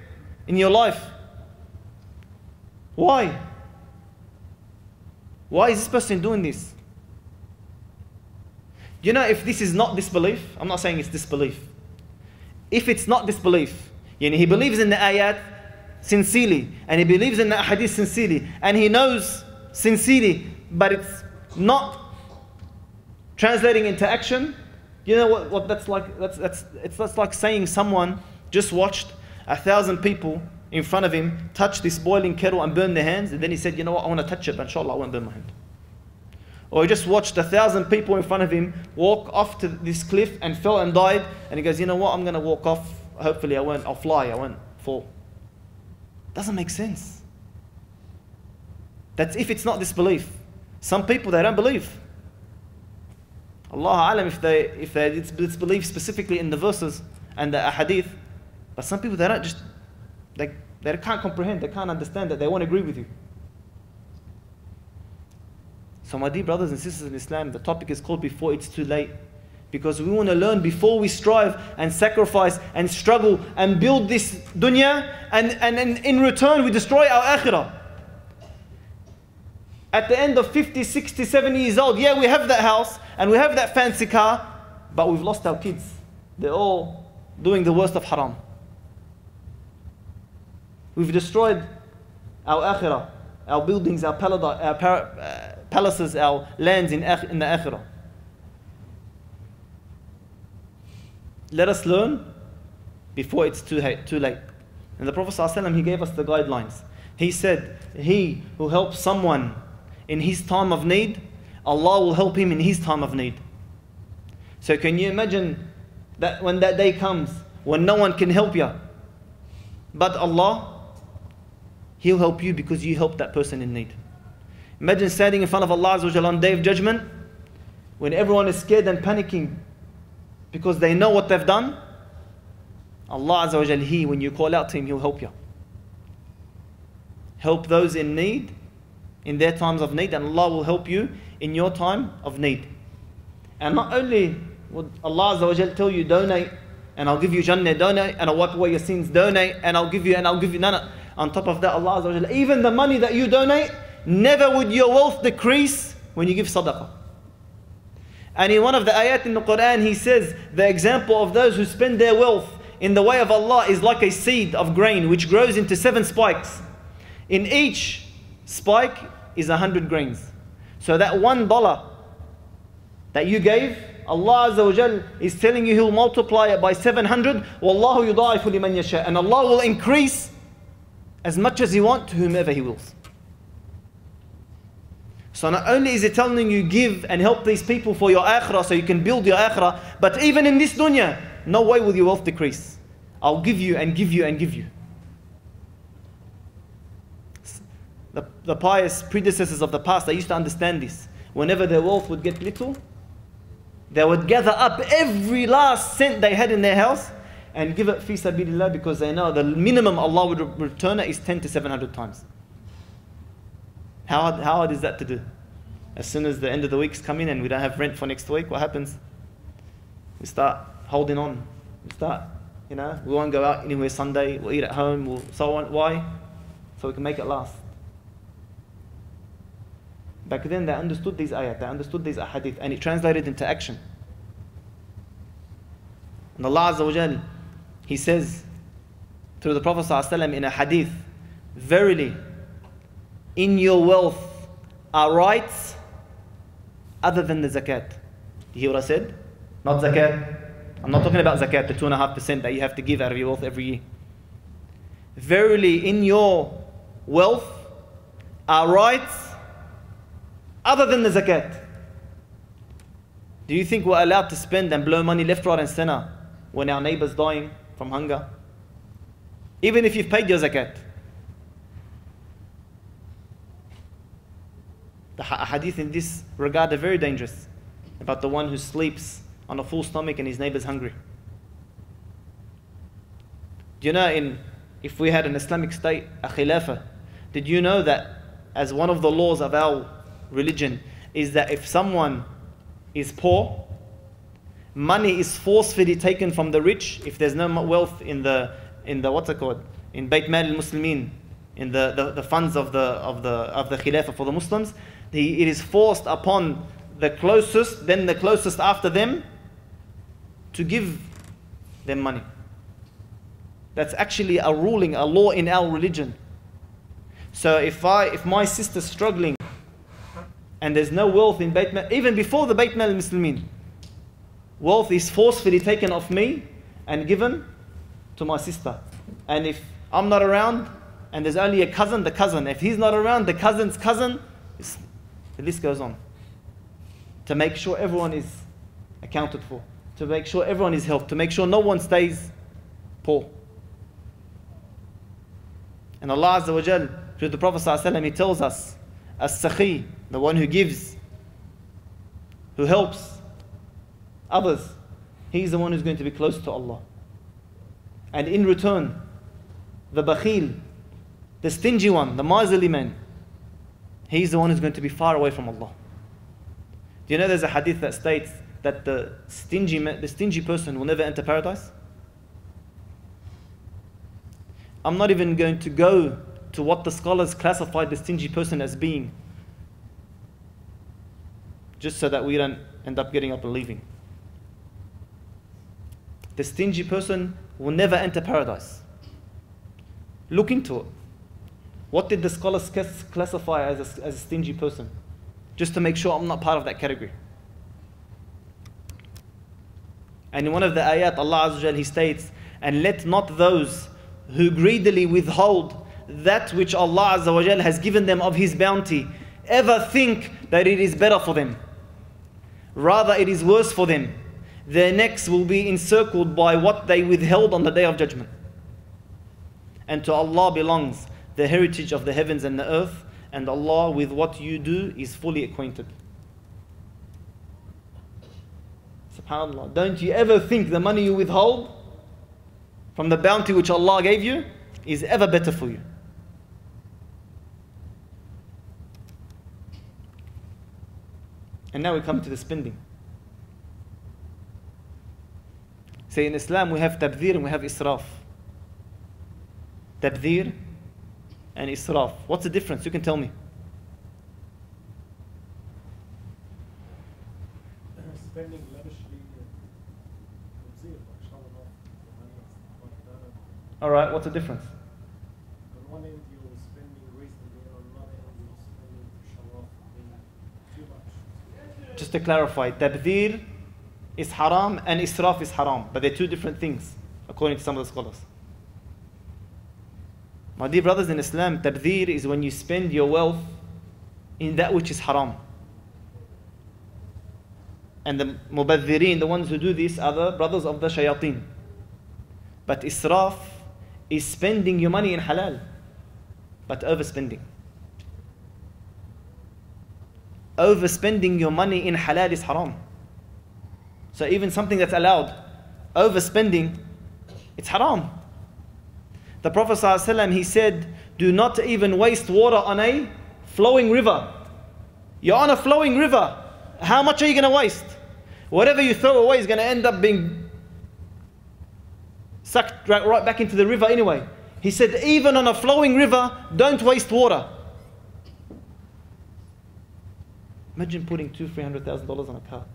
in your life? Why? Why is this person doing this? You know, if this is not disbelief, I'm not saying it's disbelief. If it's not disbelief, he believes in the ayat sincerely, and he believes in the hadith sincerely, and he knows sincerely, but it's not translating into action. You know what that's like? That's like saying someone just watched 1,000 people in front of him touch this boiling kettle and burn their hands, and then he said, you know what, I want to touch it, but inshallah I won't burn my hand. Or he just watched 1,000 people in front of him walk off to this cliff and fell and died, and he goes, you know what, I'm going to walk off, hopefully I'll fly, I won't fall. Doesn't make sense. That's if it's not disbelief. Some people, they don't believe. Allah alam if they disbelieve specifically in the verses and the ahadith, but some people, they don't just, they can't comprehend, they can't understand that, they won't agree with you. So my dear brothers and sisters in Islam, the topic is called Before It's Too Late, because we want to learn before we strive and sacrifice and struggle and build this dunya, and in return we destroy our akhirah. At the end of 50, 60, 70 years old, yeah, we have that house and we have that fancy car, but we've lost our kids. They're all doing the worst of haram. We've destroyed our akhirah, our buildings, our palaces, our lands in the akhirah. Let us learn before it's too late. And the Prophet ﷺ, he gave us the guidelines. He said, he who helps someone in his time of need, Allah will help him in his time of need. So can you imagine that when that day comes, when no one can help you, but Allah, He'll help you because you helped that person in need. Imagine standing in front of Allah Azza wa Jalla on Day of Judgment, when everyone is scared and panicking because they know what they've done. Allah Azza wa Jalla, He, when you call out to Him, He'll help you. Help those in need, in their times of need, and Allah will help you in your time of need. And not only would Allah Azza wa Jalla tell you, donate, and I'll give you Jannah, donate, and I'll wipe away your sins, donate, and I'll give you, no. On top of that, Allah Azza wa Jalla, even the money that you donate, never would your wealth decrease when you give sadaqah. And in one of the ayat in the Qur'an, He says, the example of those who spend their wealth in the way of Allah is like a seed of grain which grows into 7 spikes. In each spike is 100 grains. So that $1 that you gave, Allah Azza wa Jal is telling you He'll multiply it by 700. Wallahu yudaifu liman yasha. And Allah will increase as much as He wants to whomever He wills. So not only is He telling you give and help these people for your akhirah so you can build your akhirah, but even in this dunya, no way will your wealth decrease. I'll give you and give you and give you. The pious predecessors of the past, they used to understand this. Whenever their wealth would get little, they would gather up every last cent they had in their house and give it fi sabilillah, because they know the minimum Allah would return it is 10 to 700 times. How hard is that to do? As soon as the end of the week's come in and we don't have rent for next week, what happens? We start holding on. We won't go out anywhere Sunday, we'll eat at home, so on. Why? So we can make it last. Back then they understood these ayat, they understood these ahadith, and it translated into action. And Allah Azza wa Jal, He says through the Prophet ﷺ in a hadith, verily, in your wealth are rights other than the zakat. Do you hear what I said? Not zakat. I'm not talking about zakat, the 2.5% that you have to give out of your wealth every year. Verily, in your wealth are rights other than the zakat. Do you think we're allowed to spend and blow money left, right and center when our neighbor's dying from hunger? Even if you've paid your zakat. The hadith in this regard are very dangerous, about the one who sleeps on a full stomach and his neighbor's hungry. Do you know, if we had an Islamic state, a khilafah, did you know that as one of the laws of our religion is that if someone is poor, money is forcefully taken from the rich if there's no wealth in the what's it called, in Bayt Mal al-Muslimin, in the funds of the khilafah for the Muslims. It is forced upon the closest, then the closest after them, to give them money. That's actually a ruling, a law in our religion. So if my sister's struggling and there's no wealth in Bayt Mal, even before the Bayt Mal al-Muslimin, wealth is forcefully taken off me and given to my sister. And if I'm not around, and there's only a cousin, the cousin. If he's not around, the cousin's cousin. The list goes on. To make sure everyone is accounted for. To make sure everyone is helped. To make sure no one stays poor. And Allah Azza wa Jal, through the Prophet ﷺ, He tells us, As-Sakhi, the one who gives, who helps others, he's the one who's going to be close to Allah. And in return, the Bakhil, the stingy one, the miserly man, he's the one who's going to be far away from Allah. Do you know there's a hadith that states that the stingy person will never enter paradise? I'm not even going to go to what the scholars classified the stingy person as being, just so that we don't end up getting up and leaving. The stingy person will never enter paradise. Look into it. What did the scholars classify as a stingy person? Just to make sure I'm not part of that category. And in one of the ayat, Allah Azza wa Jal, He states, and let not those who greedily withhold that which Allah Azza wa Jal has given them of His bounty ever think that it is better for them. Rather, it is worse for them. Their necks will be encircled by what they withheld on the Day of Judgment. And to Allah belongs the heritage of the heavens and the earth, and Allah with what you do is fully acquainted. SubhanAllah. Don't you ever think the money you withhold from the bounty which Allah gave you is ever better for you. And now we come to the spending. Say in Islam we have tabdhir and we have israf. Tabdhir and israf. What's the difference? You can tell me. Spending lavishly. Alright, what's the difference? On one end you're spending reasonably, on another end you're spending to show off, too much. Just to clarify, tabdhir is haram and israf is haram, but they're two different things according to some of the scholars. My dear brothers in Islam, tabdhir is when you spend your wealth in that which is haram. And the mubadhirin, the ones who do this, are the brothers of the shayateen. But israf is spending your money in halal, but overspending. Overspending your money in halal is haram. So even something that's allowed, overspending, it's haram. The Prophet ﷺ, he said, do not even waste water on a flowing river. You're on a flowing river. How much are you going to waste? Whatever you throw away is going to end up being sucked right back into the river anyway. He said, even on a flowing river, don't waste water. Imagine putting $200,000-$300,000 on a car.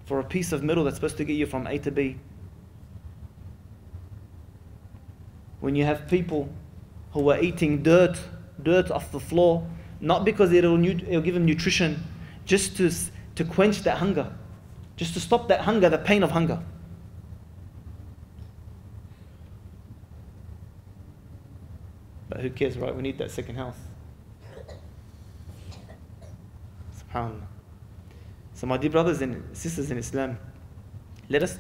For a piece of metal that's supposed to get you from A to B. When you have people who are eating dirt off the floor, not because it'll give them nutrition, just to quench that hunger, just to stop that hunger, the pain of hunger. But who cares, right? We need that second house. SubhanAllah. So my dear brothers and sisters in Islam, let us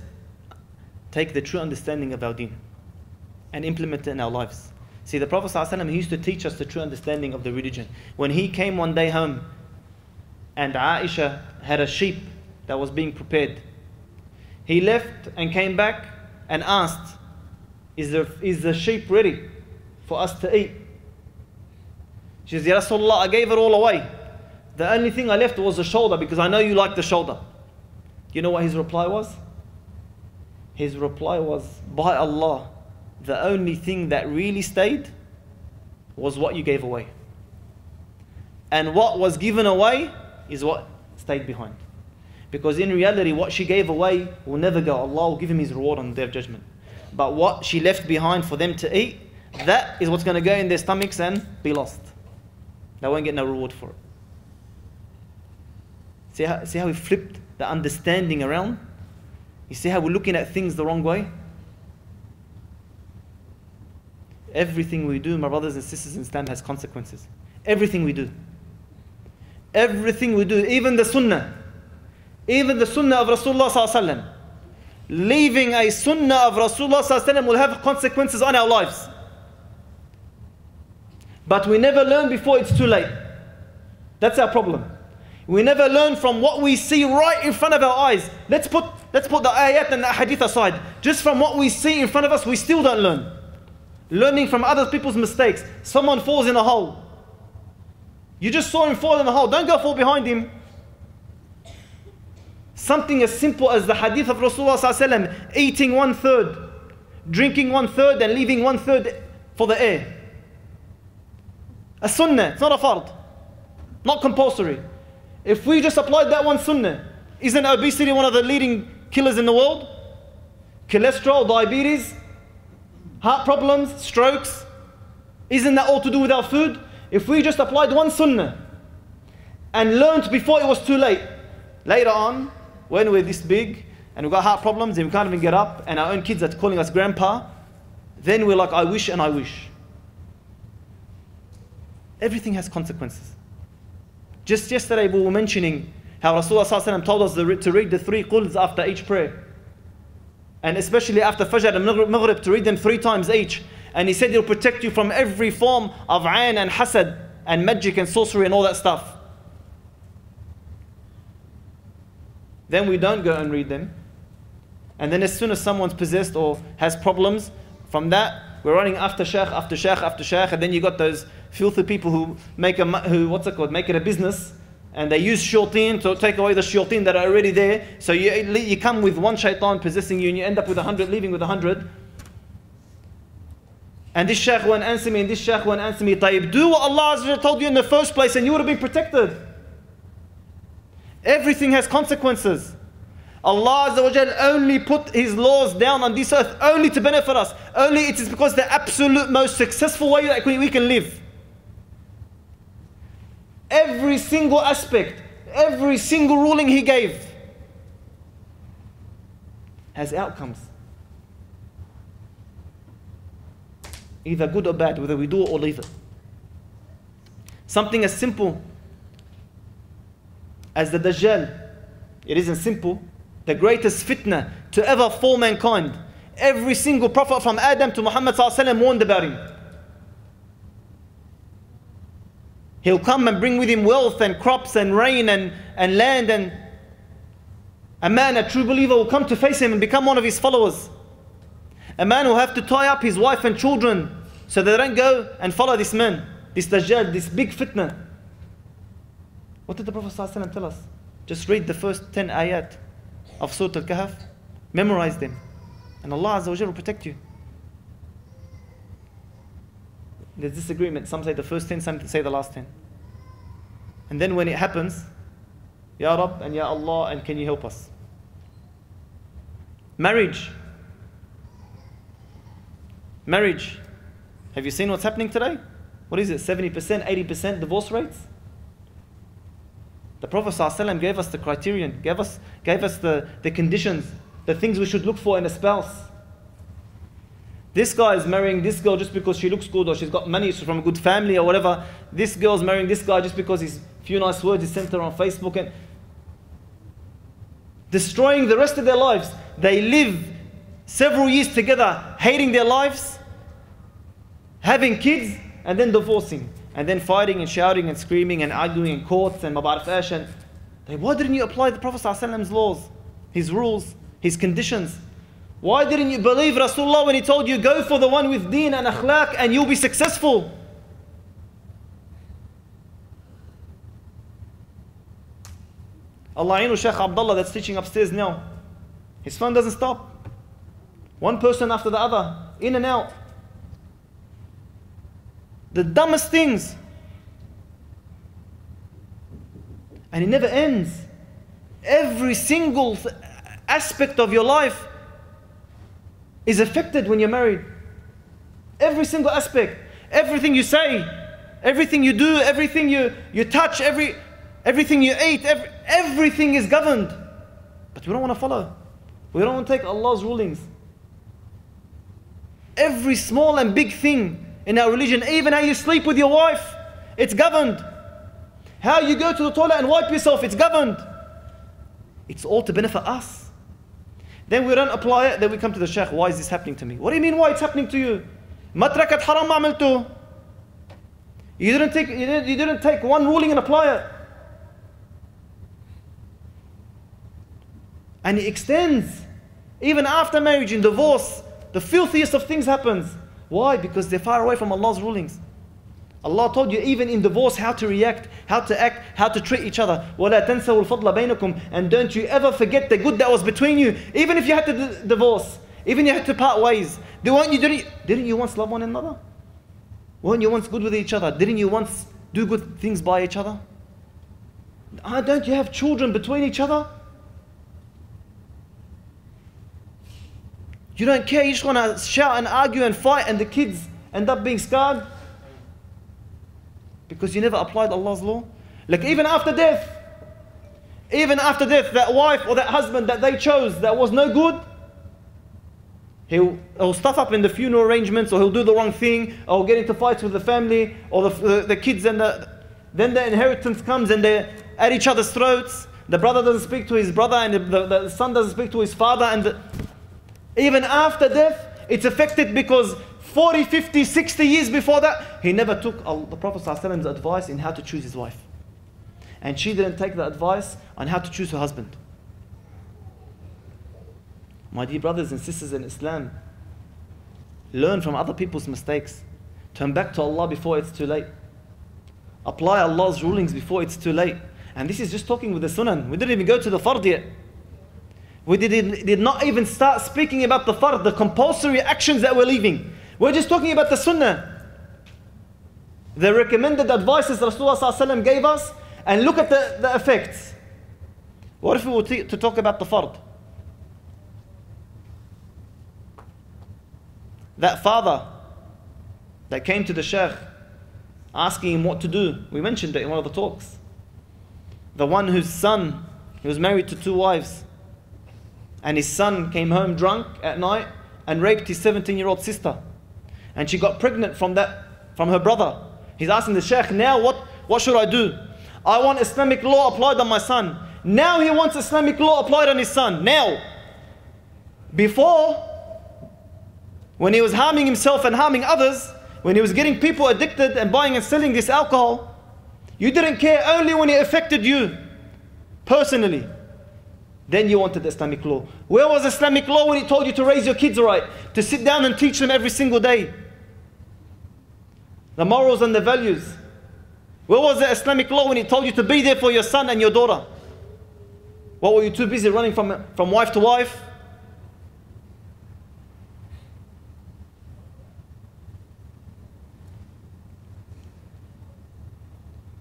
take the true understanding of our deen and implement it in our lives. See, the Prophet ﷺ, he used to teach us the true understanding of the religion. When he came one day home and Aisha had a sheep that was being prepared, he left and came back and asked, is the sheep ready for us to eat? She says, Ya Rasulullah, I gave it all away. The only thing I left was the shoulder, because I know you like the shoulder. You know what his reply was? His reply was, by Allah, the only thing that really stayed was what you gave away. And what was given away is what stayed behind. Because in reality, what she gave away will never go. Allah will give him his reward on the Day of Judgment. But what she left behind for them to eat, that is what's going to go in their stomachs and be lost. They won't get no reward for it. See how we flipped the understanding around? You see how we're looking at things the wrong way? Everything we do, my brothers and sisters in Islam, has consequences. Everything we do. Everything we do, even the sunnah. Even the sunnah of Rasulullah sallallahu alaihi wasallam. Leaving a sunnah of Rasulullah sallallahu alaihi wasallam will have consequences on our lives. But we never learn before it's too late. That's our problem. We never learn from what we see right in front of our eyes. Let's put the ayat and the hadith aside. Just from what we see in front of us, we still don't learn. Learning from other people's mistakes. Someone falls in a hole. You just saw him fall in a hole. Don't go fall behind him. Something as simple as the hadith of Rasulullah sallallahu alaihi wasallam, eating 1/3, drinking 1/3 and leaving 1/3 for the air. A sunnah, it's not a fard. Not compulsory. If we just applied that one sunnah, isn't obesity one of the leading killers in the world? Cholesterol, diabetes, heart problems, strokes. Isn't that all to do with our food? If we just applied one sunnah and learned before it was too late, later on, when we're this big and we've got heart problems and we can't even get up and our own kids are calling us grandpa, then we're like, I wish and I wish. Everything has consequences. Just yesterday we were mentioning how Rasulullah ﷺ told us to read the 3 quls after each prayer. And especially after Fajr and Maghrib, to read them 3 times each. And he said he'll protect you from every form of ayn and hasad and magic and sorcery and all that stuff. Then we don't go and read them. And then as soon as someone's possessed or has problems, from that we're running after shaykh, after shaykh, after shaykh. And then you got those filthy people who make make it a business, and they use shayateen to take away the shayateen that are already there. So you come with one shaitan possessing you and you end up with 100, leaving with 100. And this shaykh won't answer me and this shaykh won't answer me. Tayyib, do what Allah Azza wa Jalla told you in the first place and you would have been protected. Everything has consequences. Allah Azza wa Jalla only put His laws down on this earth only to benefit us. Only it is because the absolute most successful way that we can live. Every single aspect, every single ruling He gave has outcomes. Either good or bad, whether we do it or leave it. Something as simple as the Dajjal. It isn't simple. The greatest fitna to ever fall mankind. Every single prophet from Adam to Muhammad ﷺ warned about him. He'll come and bring with him wealth and crops and rain and land, and a man, a true believer, will come to face him and become one of his followers. A man will have to tie up his wife and children so they don't go and follow this man, this Dajjal, this big fitna. What did the Prophet ﷺ tell us? Just read the first 10 ayat of Surah Al-Kahf, memorize them, and Allah Azza wa Jalla will protect you. There's disagreement. Some say the first 10, some say the last 10. And then when it happens, Ya Rab and Ya Allah, and can you help us? Marriage. Marriage. Have you seen what's happening today? What is it? 70%, 80% divorce rates? The Prophet ﷺ gave us the criterion, gave us the conditions, the things we should look for in a spouse. This guy is marrying this girl just because she looks good or she's got money, she's from a good family or whatever. This girl's marrying this guy just because he's few nice words he sent her on Facebook, and destroying the rest of their lives. They live several years together, hating their lives, having kids, and then divorcing. And then fighting and shouting and screaming and arguing in courts and mabarif ash. And why didn't you apply the Prophet ﷺ's laws, his rules, his conditions? Why didn't you believe Rasulullah when he told you, go for the one with deen and akhlaq and you'll be successful? Allah Ainu Shaykh Abdullah that's teaching upstairs now. His phone doesn't stop. One person after the other, in and out. The dumbest things. And it never ends. Every single aspect of your life is affected when you're married. Every single aspect. Everything you say, everything you do, everything you touch, everything you eat, everything is governed. But we don't want to follow. We don't want to take Allah's rulings. Every small and big thing in our religion. Even how you sleep with your wife, it's governed. How you go to the toilet and wipe yourself, it's governed. It's all to benefit us. Then we don't apply it, then we come to the Shaykh, why is this happening to me? What do you mean why it's happening to you? Matrakat haram ma'amiltu. You didn't take one ruling and apply it. And it extends. Even after marriage, in divorce, the filthiest of things happens. Why? Because they're far away from Allah's rulings. Allah told you even in divorce how to react, how to act, how to treat each other. وَلَا تَنْسَوُا الْفَضْلَ بَيْنَكُمْ. And don't you ever forget the good that was between you. Even if you had to divorce, even if you had to part ways. Didn't you once love one another? Weren't you once good with each other? Didn't you once do good things by each other? Don't you have children between each other? You don't care, you just want to shout and argue and fight, and the kids end up being scarred because you never applied Allah's law. Like even after death, that wife or that husband that they chose that was no good, he'll stuff up in the funeral arrangements, or he'll do the wrong thing, or get into fights with the family or the kids, and then the inheritance comes and they're at each other's throats. The brother doesn't speak to his brother, and the son doesn't speak to his father, and even after death, it's affected because 40, 50, 60 years before that, he never took the Prophet ﷺ's advice in how to choose his wife. And she didn't take the advice on how to choose her husband. My dear brothers and sisters in Islam, learn from other people's mistakes. Turn back to Allah before it's too late. Apply Allah's rulings before it's too late. And this is just talking with the sunan. We didn't even go to the fard yet. We did not even start speaking about the fard, the compulsory actions that we're leaving. We're just talking about the sunnah. The recommended advices Rasulullah ﷺ gave us, and look at the effects. What if we were to talk about the fard? That father that came to the Shaykh asking him what to do. We mentioned it in one of the talks. The one whose son, he was married to 2 wives, and his son came home drunk at night and raped his 17-year-old sister. And she got pregnant from her brother. He's asking the Shaykh, now what should I do? I want Islamic law applied on my son. Now he wants Islamic law applied on his son. Now. Before, when he was harming himself and harming others, when he was getting people addicted and buying and selling this alcohol, you didn't care only when it affected you personally. Then you wanted Islamic law. Where was Islamic law when it told you to raise your kids right? To sit down and teach them every single day the morals and the values. Where was the Islamic law when it told you to be there for your son and your daughter? What, were you too busy running from wife to wife?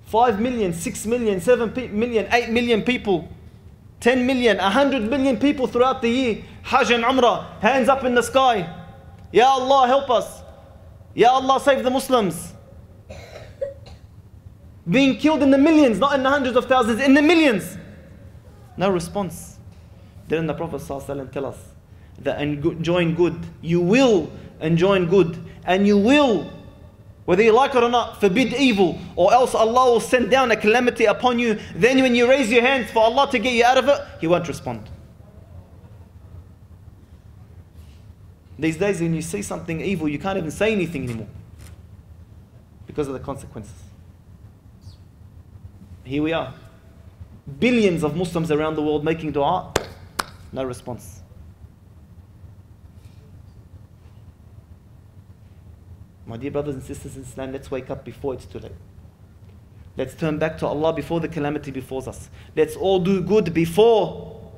$5 million, $6 million, $7 million, $8 million people, 10 million, 100 million people throughout the year, Hajj and Umrah, hands up in the sky. Ya Allah, help us. Ya Allah, save the Muslims. Being killed in the millions, not in the hundreds of thousands, in the millions. No response. Didn't the Prophet ﷺ tell us that enjoin good, you will enjoin good, and you will, whether you like it or not, forbid evil, or else Allah will send down a calamity upon you. Then when you raise your hands for Allah to get you out of it, He won't respond. These days when you see something evil, you can't even say anything anymore because of the consequences. Here we are. Billions of Muslims around the world making dua, no response. My dear brothers and sisters in Islam, let's wake up before it's too late. Let's turn back to Allah before the calamity befalls us. Let's all do good before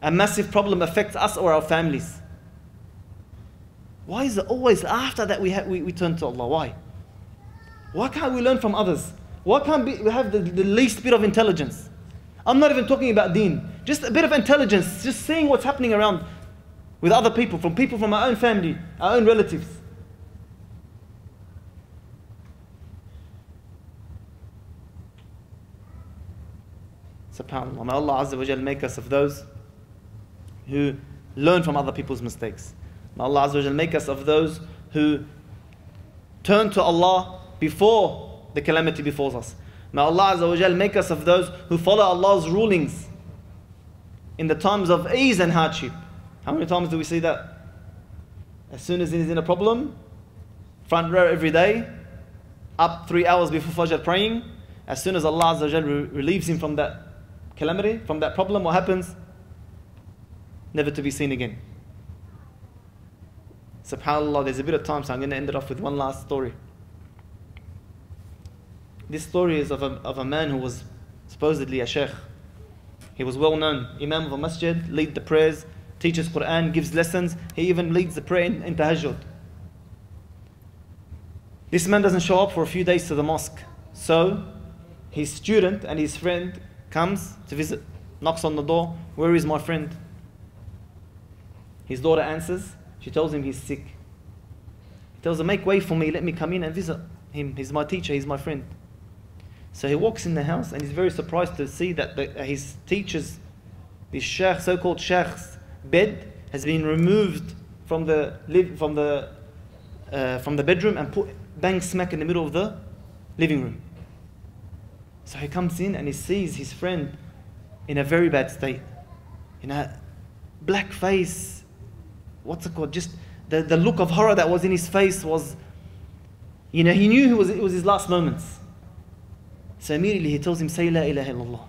a massive problem affects us or our families. Why is it always after that we turn to Allah? Why? Why can't we learn from others? Why can't we have the least bit of intelligence? I'm not even talking about deen. Just a bit of intelligence, just seeing what's happening around with other people from our own family, our own relatives. SubhanAllah. May Allah Azza wa Jal make us of those who learn from other people's mistakes. May Allah Azza wa Jal make us of those who turn to Allah before the calamity befalls us. May Allah Azza wa Jal make us of those who follow Allah's rulings in the times of ease and hardship. How many times do we see that? As soon as he's in a problem, front row every day, up 3 hours before Fajr praying. As soon as Allah Azza wa Jal relieves him from that calamity, from that problem, what happens? Never to be seen again. SubhanAllah, there's a bit of time, so I'm going to end it off with one last story. This story is of a man who was supposedly a sheikh. He was well known, Imam of a masjid, lead the prayers, teaches Qur'an, gives lessons. He even leads the prayer in tahajjud. This man doesn't show up for a few days to the mosque. So his student and his friend comes to visit, knocks on the door. Where is my friend? His daughter answers. She tells him he's sick. He tells her, make way for me, let me come in and visit him. He's my teacher, he's my friend. So he walks in the house and he's very surprised to see that his teacher's, this sheikh, so-called sheikh's bed has been removed from the bedroom and put bang smack in the middle of the living room. So he comes in and he sees his friend in a very bad state, in a black face. What's it called? Just the look of horror that was in his face was, he knew it was his last moments. So immediately he tells him, say la ilaha illallah.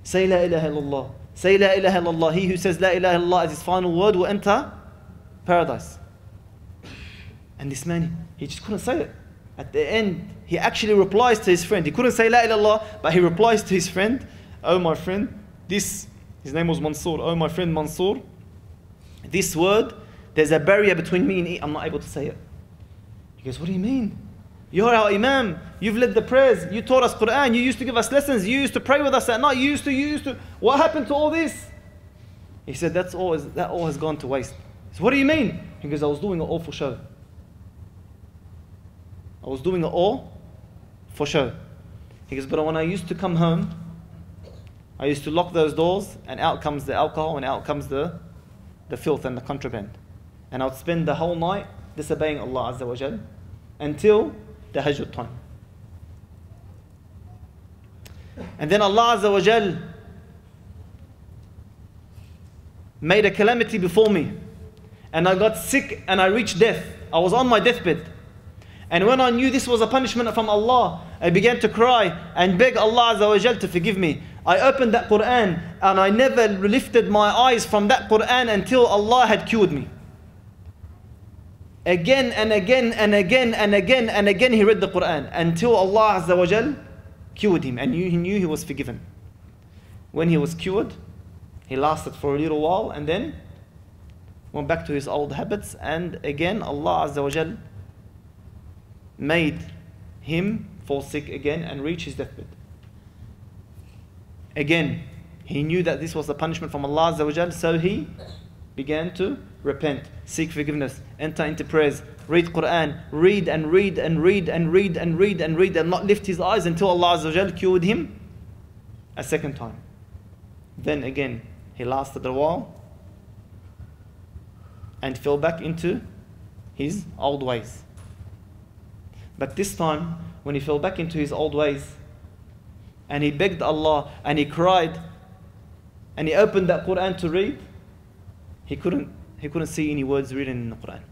Say la ilaha illallah. Say la ilaha illallah. He who says la ilaha illallah as his final word will enter paradise. And this man, he just couldn't say it. At the end, he actually replies to his friend. He couldn't say la ilaha illallah, but he replies to his friend, oh my friend, his name was Mansoor. Oh my friend Mansoor, this word, there's a barrier between me and it. I'm not able to say it. He goes, what do you mean? You're our Imam. You've led the prayers. You taught us Qur'an. You used to give us lessons. You used to pray with us at night. You used to. What happened to all this? He said, that all has gone to waste. He said, what do you mean? He goes, I was doing it all for show. I was doing it all for show. He goes, but when I used to come home, I used to lock those doors and out comes the alcohol and out comes the filth and the contraband. And I would spend the whole night disobeying Allah Azza wa Jal until the tahajjud time. And then Allah Azza wa Jal made a calamity before me. And I got sick and I reached death. I was on my deathbed. And when I knew this was a punishment from Allah, I began to cry and beg Allah Azza wa Jal to forgive me. I opened that Qur'an and I never lifted my eyes from that Qur'an until Allah had cured me. Again and again and again and again and again he read the Qur'an until Allah Azza wa Jal cured him and he knew he was forgiven. When he was cured, he lasted for a little while and then went back to his old habits, and again Allah Azza wa Jal made him fall sick again and reach his deathbed. Again, he knew that this was a punishment from Allah Azza wa Jal, so he began to repent, seek forgiveness, enter into prayers, read Qur'an, read and read and read and read and read and read and not lift his eyes until Allah Azza wa Jal cured him a second time. Then again, he lasted a while and fell back into his old ways. But this time, when he fell back into his old ways, and he begged Allah, and he cried, and he opened that Qur'an to read, he couldn't see any words written in the Qur'an.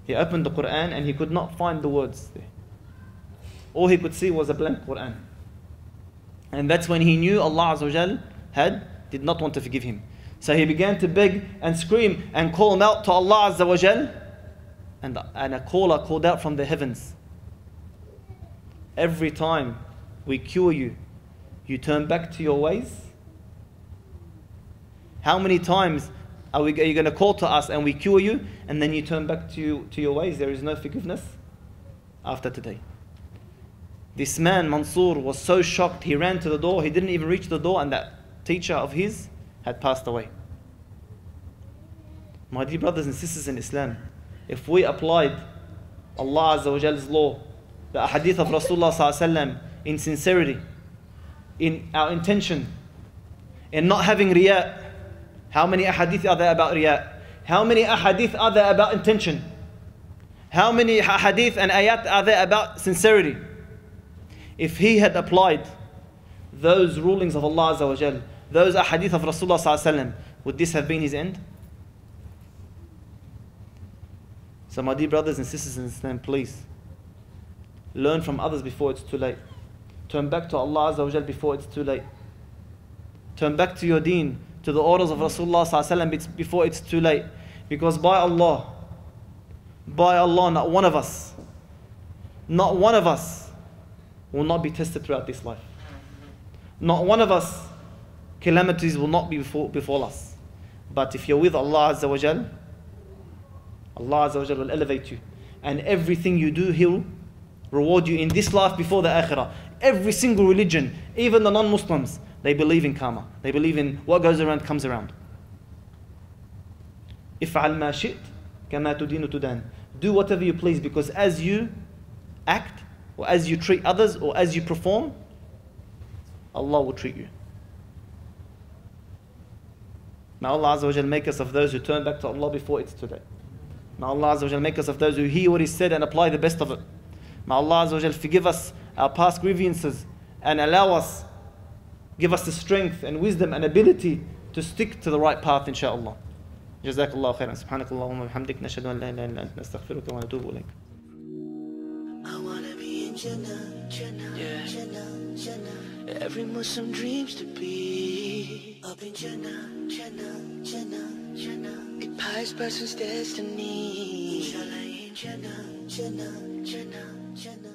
He opened the Qur'an and he could not find the words there. All he could see was a blank Qur'an. And that's when he knew Allah Azza wa Jal did not want to forgive him. So he began to beg and scream and call out to Allah Azza wa Jal. And a caller called out from the heavens. Every time we cure you, you turn back to your ways. How many times are you going to call to us and we cure you and then you turn back to your ways? There is no forgiveness after today. This man, Mansoor, was so shocked. He ran to the door. He didn't even reach the door and that teacher of his had passed away. My dear brothers and sisters in Islam, if we applied Allah Azza wa Jal's law, the hadith of Rasulullah Sallallahu Alaihi Wasallam, in sincerity, in our intention, in not having riya. How many ahadith are there about riya? How many ahadith are there about intention? How many hadith and ayat are there about sincerity? If he had applied those rulings of Allah Azza wa Jal, those ahadith of Rasulullah Sallallahu Alaihi Wasallam, would this have been his end? So my dear brothers and sisters in Islam, please learn from others before it's too late. Turn back to Allah Azza wa Jal before it's too late. Turn back to your deen, to the orders of Rasulullah Sallallahu Alaihi Wasallam before it's too late. Because by Allah, not one of us will not be tested throughout this life. Not one of us, calamities will not be befall us. But if you're with Allah Azza wa Jal, Allah Azza wa Jal will elevate you. And everything you do, He'll reward you in this life before the akhirah. Every single religion, even the non-Muslims, they believe in karma. They believe in what goes around comes around. If'al ma shi't kama tudinu tudan. Do whatever you please, because as you act, or as you treat others, or as you perform, Allah will treat you. May Allah Azza wa Jal make us of those who turn back to Allah before it's too late. May Allah Azza wa Jal make us of those who hear what He said and apply the best of it. May Allah Azza wa Jal forgive us our past grievances and allow us, give us the strength and wisdom and ability to stick to the right path, inshaAllah. جزاك الله خيرا سبحانك اللهم وبحمدك نشهد أن لا إله إلا أنت نستغفرك ونتوب إليك. I wanna be in Jannah, Jannah, Jannah, Jannah. Every Muslim dreams to be up in Jannah, Jannah, Jannah, Jannah. A pious person's destiny. Inshallah in Jannah, Jannah, Jannah, Jannah.